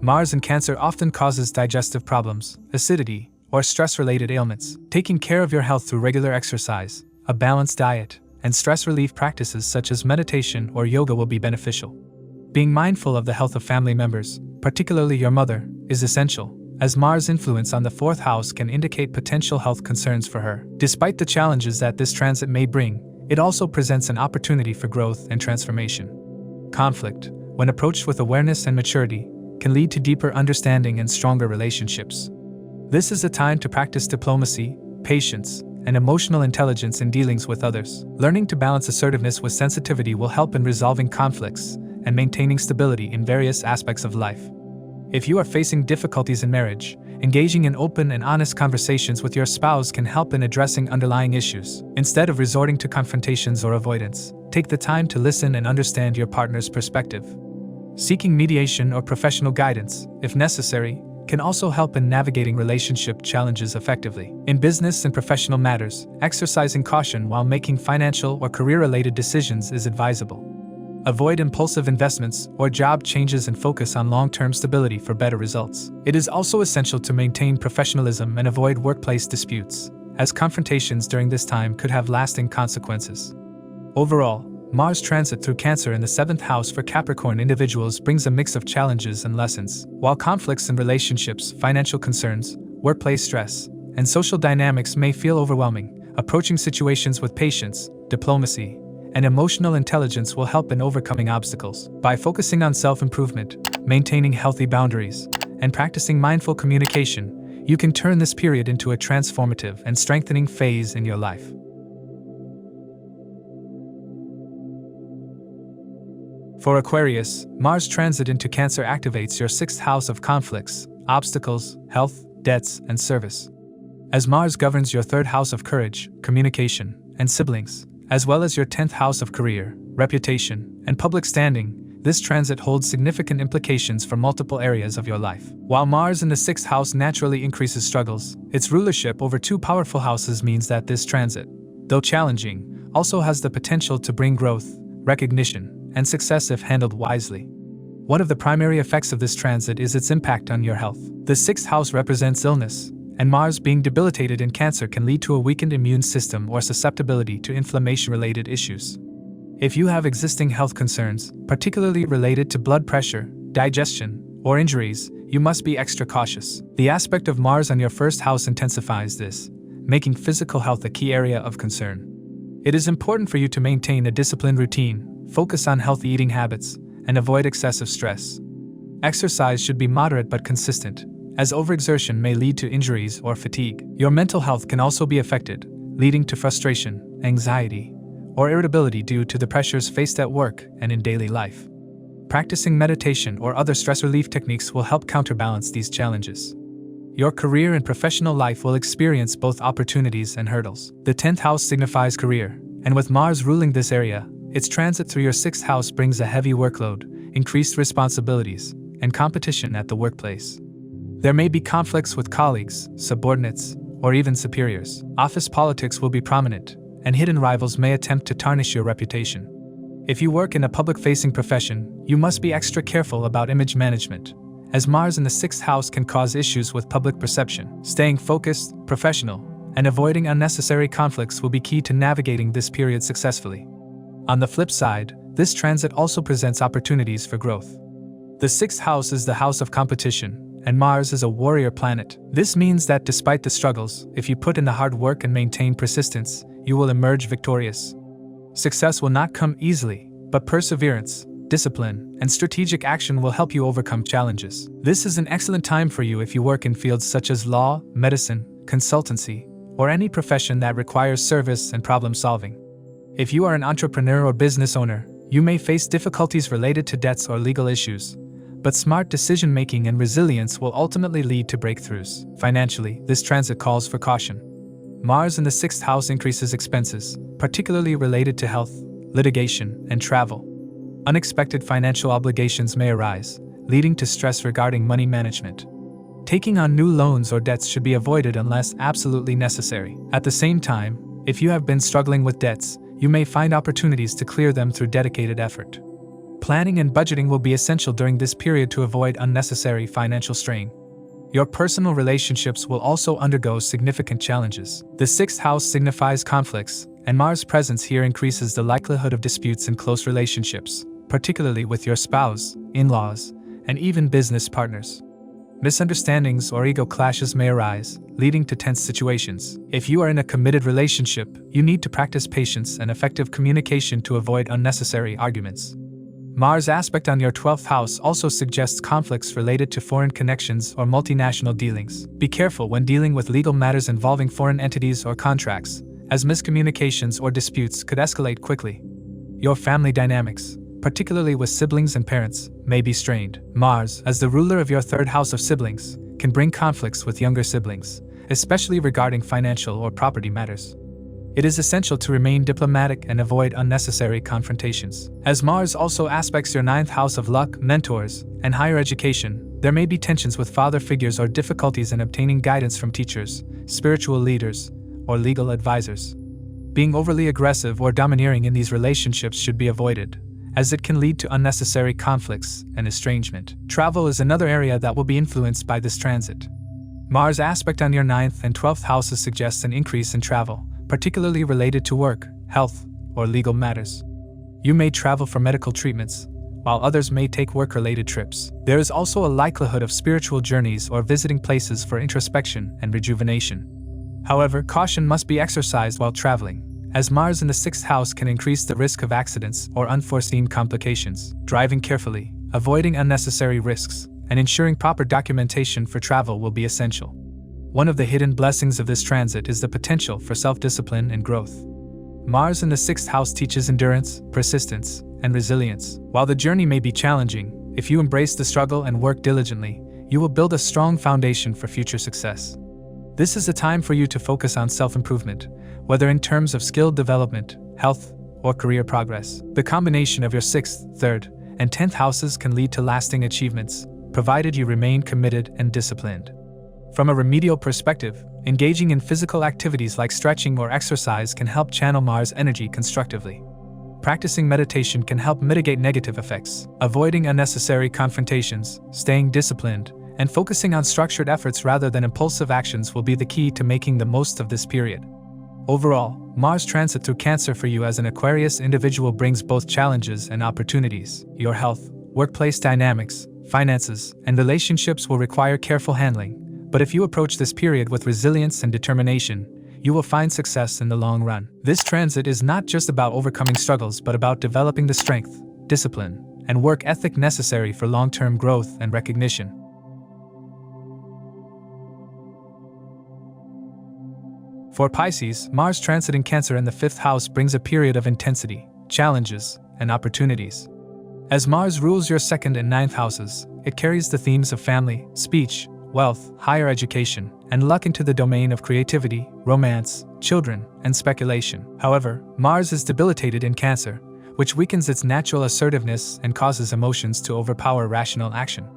Mars in Cancer often causes digestive problems, acidity, or stress-related ailments. Taking care of your health through regular exercise, a balanced diet, and stress relief practices such as meditation or yoga will be beneficial. Being mindful of the health of family members, particularly your mother, is essential, as Mars' influence on the 4th house can indicate potential health concerns for her. Despite the challenges that this transit may bring, it also presents an opportunity for growth and transformation. Conflict, when approached with awareness and maturity, can lead to deeper understanding and stronger relationships. This is a time to practice diplomacy, patience, and emotional intelligence in dealings with others. Learning to balance assertiveness with sensitivity will help in resolving conflicts and maintaining stability in various aspects of life. If you are facing difficulties in marriage, engaging in open and honest conversations with your spouse can help in addressing underlying issues. Instead of resorting to confrontations or avoidance, take the time to listen and understand your partner's perspective. Seeking mediation or professional guidance, if necessary, can also help in navigating relationship challenges effectively. In business and professional matters, exercising caution while making financial or career-related decisions is advisable. Avoid impulsive investments or job changes and focus on long-term stability for better results. It is also essential to maintain professionalism and avoid workplace disputes, as confrontations during this time could have lasting consequences. Overall, Mars transit through Cancer in the 7th house for Capricorn individuals brings a mix of challenges and lessons. While conflicts in relationships, financial concerns, workplace stress, and social dynamics may feel overwhelming, approaching situations with patience, diplomacy, and emotional intelligence will help in overcoming obstacles. By focusing on self-improvement, maintaining healthy boundaries, and practicing mindful communication, you can turn this period into a transformative and strengthening phase in your life. For Aquarius, Mars transit into Cancer activates your 6th house of conflicts, obstacles, health, debts, and service. As Mars governs your 3rd house of courage, communication, and siblings, as well as your 10th house of career, reputation, and public standing, this transit holds significant implications for multiple areas of your life. While Mars in the 6th house naturally increases struggles, its rulership over 2 powerful houses means that this transit, though challenging, also has the potential to bring growth, recognition, and success if handled wisely. One of the primary effects of this transit is its impact on your health. The 6th house represents illness, and Mars being debilitated in Cancer can lead to a weakened immune system or susceptibility to inflammation-related issues. If you have existing health concerns, particularly related to blood pressure, digestion, or injuries, you must be extra cautious. The aspect of Mars on your 1st house intensifies this, making physical health a key area of concern. It is important for you to maintain a disciplined routine, focus on healthy eating habits, and avoid excessive stress. Exercise should be moderate but consistent, as overexertion may lead to injuries or fatigue. Your mental health can also be affected, leading to frustration, anxiety, or irritability due to the pressures faced at work and in daily life. Practicing meditation or other stress relief techniques will help counterbalance these challenges. Your career and professional life will experience both opportunities and hurdles. The 10th house signifies career, and with Mars ruling this area, its transit through your 6th house brings a heavy workload, increased responsibilities, and competition at the workplace. There may be conflicts with colleagues, subordinates, or even superiors. Office politics will be prominent, and hidden rivals may attempt to tarnish your reputation. If you work in a public-facing profession, you must be extra careful about image management, as Mars in the 6th house can cause issues with public perception. Staying focused, professional, and avoiding unnecessary conflicts will be key to navigating this period successfully. On the flip side, this transit also presents opportunities for growth. The 6th house is the house of competition, and Mars is a warrior planet. This means that despite the struggles, if you put in the hard work and maintain persistence, you will emerge victorious. Success will not come easily, but perseverance, discipline, and strategic action will help you overcome challenges. This is an excellent time for you if you work in fields such as law, medicine, consultancy, or any profession that requires service and problem solving. If you are an entrepreneur or business owner, you may face difficulties related to debts or legal issues, but smart decision-making and resilience will ultimately lead to breakthroughs. Financially, this transit calls for caution. Mars in the 6th house increases expenses, particularly related to health, litigation, and travel. Unexpected financial obligations may arise, leading to stress regarding money management. Taking on new loans or debts should be avoided unless absolutely necessary. At the same time, if you have been struggling with debts, you may find opportunities to clear them through dedicated effort. Planning and budgeting will be essential during this period to avoid unnecessary financial strain. Your personal relationships will also undergo significant challenges. The 6th house signifies conflicts, and Mars' presence here increases the likelihood of disputes in close relationships, particularly with your spouse, in-laws, and even business partners. Misunderstandings or ego clashes may arise, leading to tense situations. If you are in a committed relationship, you need to practice patience and effective communication to avoid unnecessary arguments. Mars' aspect on your 12th house also suggests conflicts related to foreign connections or multinational dealings. Be careful when dealing with legal matters involving foreign entities or contracts, as miscommunications or disputes could escalate quickly. Your family dynamics, particularly with siblings and parents, may be strained. Mars, as the ruler of your 3rd house of siblings, can bring conflicts with younger siblings, especially regarding financial or property matters. It is essential to remain diplomatic and avoid unnecessary confrontations. As Mars also aspects your 9th house of luck, mentors, and higher education, there may be tensions with father figures or difficulties in obtaining guidance from teachers, spiritual leaders, or legal advisors. Being overly aggressive or domineering in these relationships should be avoided, as it can lead to unnecessary conflicts and estrangement. Travel is another area that will be influenced by this transit. Mars' aspect on your 9th and 12th houses suggests an increase in travel, particularly related to work, health, or legal matters. You may travel for medical treatments, while others may take work-related trips. There is also a likelihood of spiritual journeys or visiting places for introspection and rejuvenation. However, caution must be exercised while traveling, as Mars in the 6th house can increase the risk of accidents or unforeseen complications. Driving carefully, avoiding unnecessary risks, and ensuring proper documentation for travel will be essential. One of the hidden blessings of this transit is the potential for self-discipline and growth. Mars in the 6th house teaches endurance, persistence, and resilience. While the journey may be challenging, if you embrace the struggle and work diligently, you will build a strong foundation for future success. This is a time for you to focus on self-improvement, whether in terms of skill development, health, or career progress. The combination of your 6th, 3rd, and 10th houses can lead to lasting achievements, provided you remain committed and disciplined. From a remedial perspective, engaging in physical activities like stretching or exercise can help channel Mars' energy constructively. Practicing meditation can help mitigate negative effects. Avoiding unnecessary confrontations, staying disciplined, and focusing on structured efforts rather than impulsive actions will be the key to making the most of this period. Overall, Mars transit through Cancer for you as an Aquarius individual brings both challenges and opportunities. Your health, workplace dynamics, finances, and relationships will require careful handling. But if you approach this period with resilience and determination, you will find success in the long run. This transit is not just about overcoming struggles but about developing the strength, discipline, and work ethic necessary for long-term growth and recognition. For Pisces, Mars transiting Cancer in the 5th house brings a period of intensity, challenges, and opportunities. As Mars rules your 2nd and 9th houses, it carries the themes of family, speech, wealth, higher education, and luck into the domain of creativity, romance, children, and speculation. However, Mars is debilitated in Cancer, which weakens its natural assertiveness and causes emotions to overpower rational action.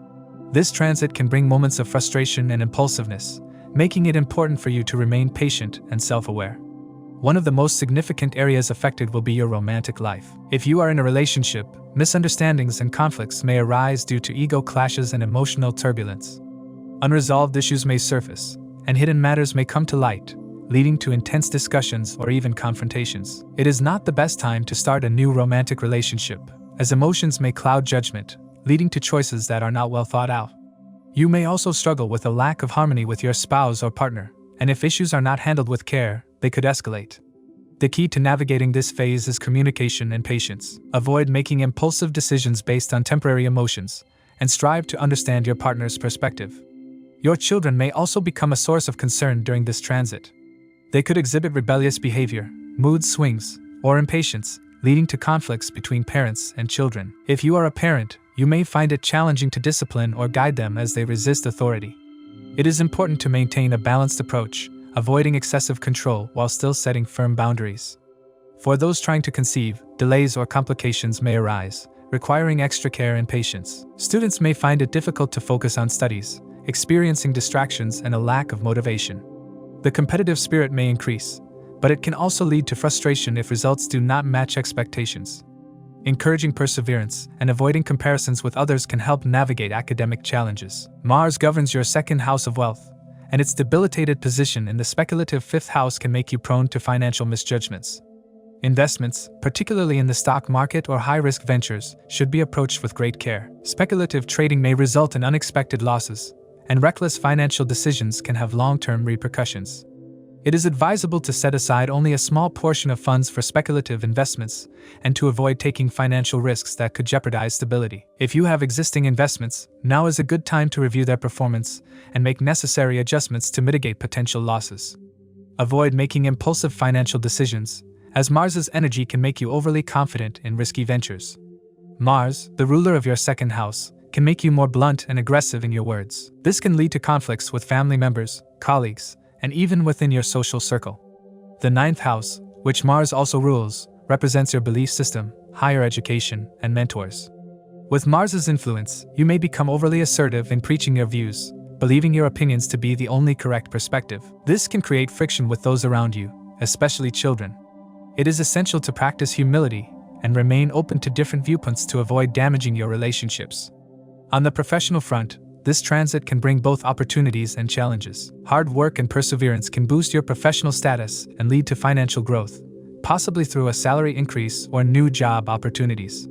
This transit can bring moments of frustration and impulsiveness, making it important for you to remain patient and self-aware. One of the most significant areas affected will be your romantic life. If you are in a relationship, misunderstandings and conflicts may arise due to ego clashes and emotional turbulence. Unresolved issues may surface, and hidden matters may come to light, leading to intense discussions or even confrontations. It is not the best time to start a new romantic relationship, as emotions may cloud judgment, leading to choices that are not well thought out. You may also struggle with a lack of harmony with your spouse or partner, and if issues are not handled with care, they could escalate. The key to navigating this phase is communication and patience. Avoid making impulsive decisions based on temporary emotions, and strive to understand your partner's perspective. Your children may also become a source of concern during this transit. They could exhibit rebellious behavior, mood swings, or impatience, leading to conflicts between parents and children. If you are a parent, you may find it challenging to discipline or guide them as they resist authority. It is important to maintain a balanced approach, avoiding excessive control while still setting firm boundaries. For those trying to conceive, delays or complications may arise, requiring extra care and patience. Students may find it difficult to focus on studies, experiencing distractions and a lack of motivation. The competitive spirit may increase, but it can also lead to frustration if results do not match expectations. Encouraging perseverance and avoiding comparisons with others can help navigate academic challenges. Mars governs your 2nd house of wealth, and its debilitated position in the speculative 5th house can make you prone to financial misjudgments. Investments, particularly in the stock market or high-risk ventures, should be approached with great care. Speculative trading may result in unexpected losses, and reckless financial decisions can have long-term repercussions. It is advisable to set aside only a small portion of funds for speculative investments and to avoid taking financial risks that could jeopardize stability. If you have existing investments, now is a good time to review their performance and make necessary adjustments to mitigate potential losses. Avoid making impulsive financial decisions, as Mars's energy can make you overly confident in risky ventures. Mars, the ruler of your 2nd house, can make you more blunt and aggressive in your words. This can lead to conflicts with family members, colleagues, and even within your social circle. The 9th house, which Mars also rules, represents your belief system, higher education, and mentors. With Mars's influence, you may become overly assertive in preaching your views, believing your opinions to be the only correct perspective. This can create friction with those around you, especially children. It is essential to practice humility and remain open to different viewpoints to avoid damaging your relationships. On the professional front, this transit can bring both opportunities and challenges. Hard work and perseverance can boost your professional status and lead to financial growth, possibly through a salary increase or new job opportunities.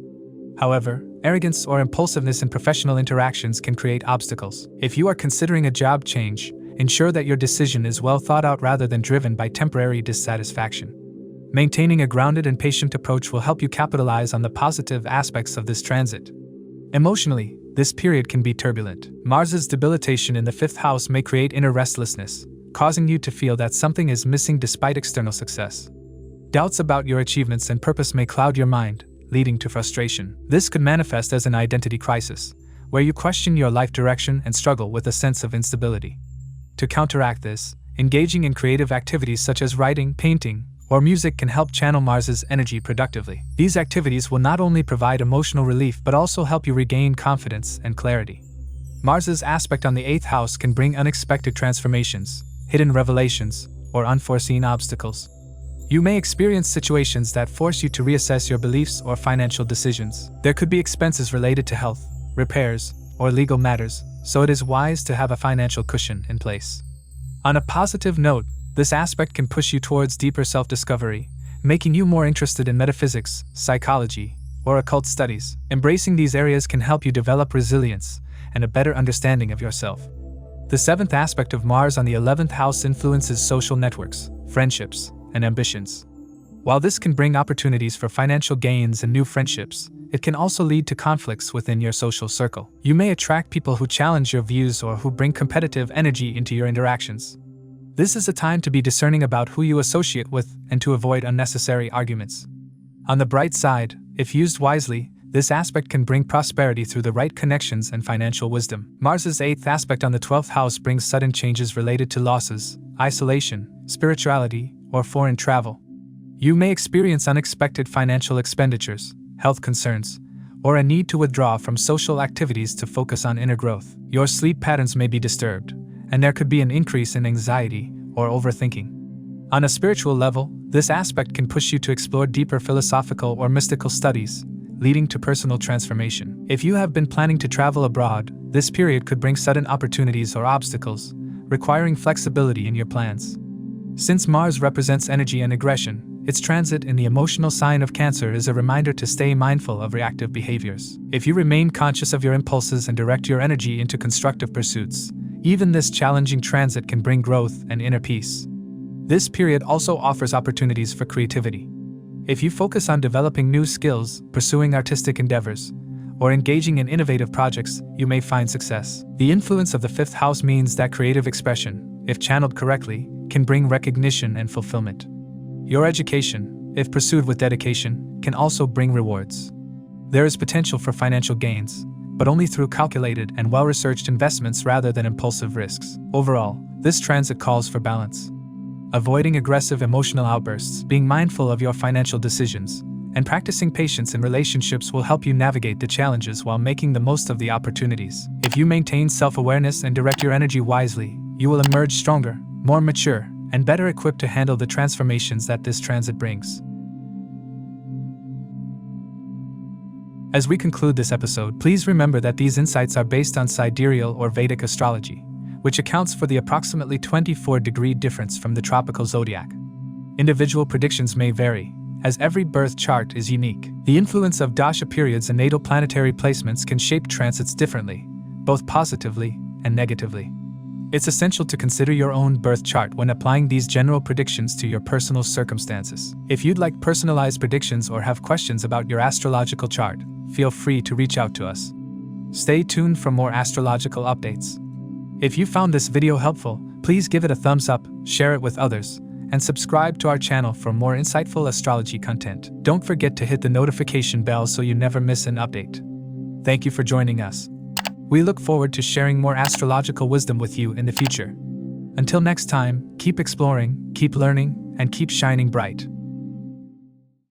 However, arrogance or impulsiveness in professional interactions can create obstacles. If you are considering a job change, ensure that your decision is well thought out rather than driven by temporary dissatisfaction. Maintaining a grounded and patient approach will help you capitalize on the positive aspects of this transit. Emotionally, this period can be turbulent. Mars's debilitation in the 5th house may create inner restlessness, causing you to feel that something is missing despite external success. Doubts about your achievements and purpose may cloud your mind, leading to frustration. This could manifest as an identity crisis, where you question your life direction and struggle with a sense of instability. To counteract this, engaging in creative activities such as writing, painting, or music can help channel Mars's energy productively. These activities will not only provide emotional relief but also help you regain confidence and clarity. Mars's aspect on the 8th house can bring unexpected transformations, hidden revelations, or unforeseen obstacles. You may experience situations that force you to reassess your beliefs or financial decisions. There could be expenses related to health, repairs, or legal matters, so it is wise to have a financial cushion in place. On a positive note, this aspect can push you towards deeper self-discovery, making you more interested in metaphysics, psychology, or occult studies. Embracing these areas can help you develop resilience and a better understanding of yourself. The 7th aspect of Mars on the 11th house influences social networks, friendships, and ambitions. While this can bring opportunities for financial gains and new friendships, it can also lead to conflicts within your social circle. You may attract people who challenge your views or who bring competitive energy into your interactions. This is a time to be discerning about who you associate with and to avoid unnecessary arguments. On the bright side, if used wisely, this aspect can bring prosperity through the right connections and financial wisdom. Mars's 8th aspect on the 12th house brings sudden changes related to losses, isolation, spirituality, or foreign travel. You may experience unexpected financial expenditures, health concerns, or a need to withdraw from social activities to focus on inner growth. Your sleep patterns may be disturbed, and there could be an increase in anxiety or overthinking. On a spiritual level, this aspect can push you to explore deeper philosophical or mystical studies, leading to personal transformation. If you have been planning to travel abroad, this period could bring sudden opportunities or obstacles, requiring flexibility in your plans. Since Mars represents energy and aggression, its transit in the emotional sign of Cancer is a reminder to stay mindful of reactive behaviors. If you remain conscious of your impulses and direct your energy into constructive pursuits, even this challenging transit can bring growth and inner peace. This period also offers opportunities for creativity. If you focus on developing new skills, pursuing artistic endeavors, or engaging in innovative projects, you may find success. The influence of the 5th house means that creative expression, if channeled correctly, can bring recognition and fulfillment. Your education, if pursued with dedication, can also bring rewards. There is potential for financial gains, but only through calculated and well-researched investments rather than impulsive risks. Overall, this transit calls for balance. Avoiding aggressive emotional outbursts, being mindful of your financial decisions, and practicing patience in relationships will help you navigate the challenges while making the most of the opportunities. If you maintain self-awareness and direct your energy wisely, you will emerge stronger, more mature, and better equipped to handle the transformations that this transit brings. As we conclude this episode, please remember that these insights are based on sidereal or Vedic astrology, which accounts for the approximately 24-degree difference from the tropical zodiac. Individual predictions may vary, as every birth chart is unique. The influence of dasha periods and natal planetary placements can shape transits differently, both positively and negatively. It's essential to consider your own birth chart when applying these general predictions to your personal circumstances. If you'd like personalized predictions or have questions about your astrological chart, feel free to reach out to us. Stay tuned for more astrological updates. If you found this video helpful, please give it a thumbs up, share it with others, and subscribe to our channel for more insightful astrology content. Don't forget to hit the notification bell so you never miss an update. Thank you for joining us. We look forward to sharing more astrological wisdom with you in the future. Until next time, keep exploring, keep learning, and keep shining bright.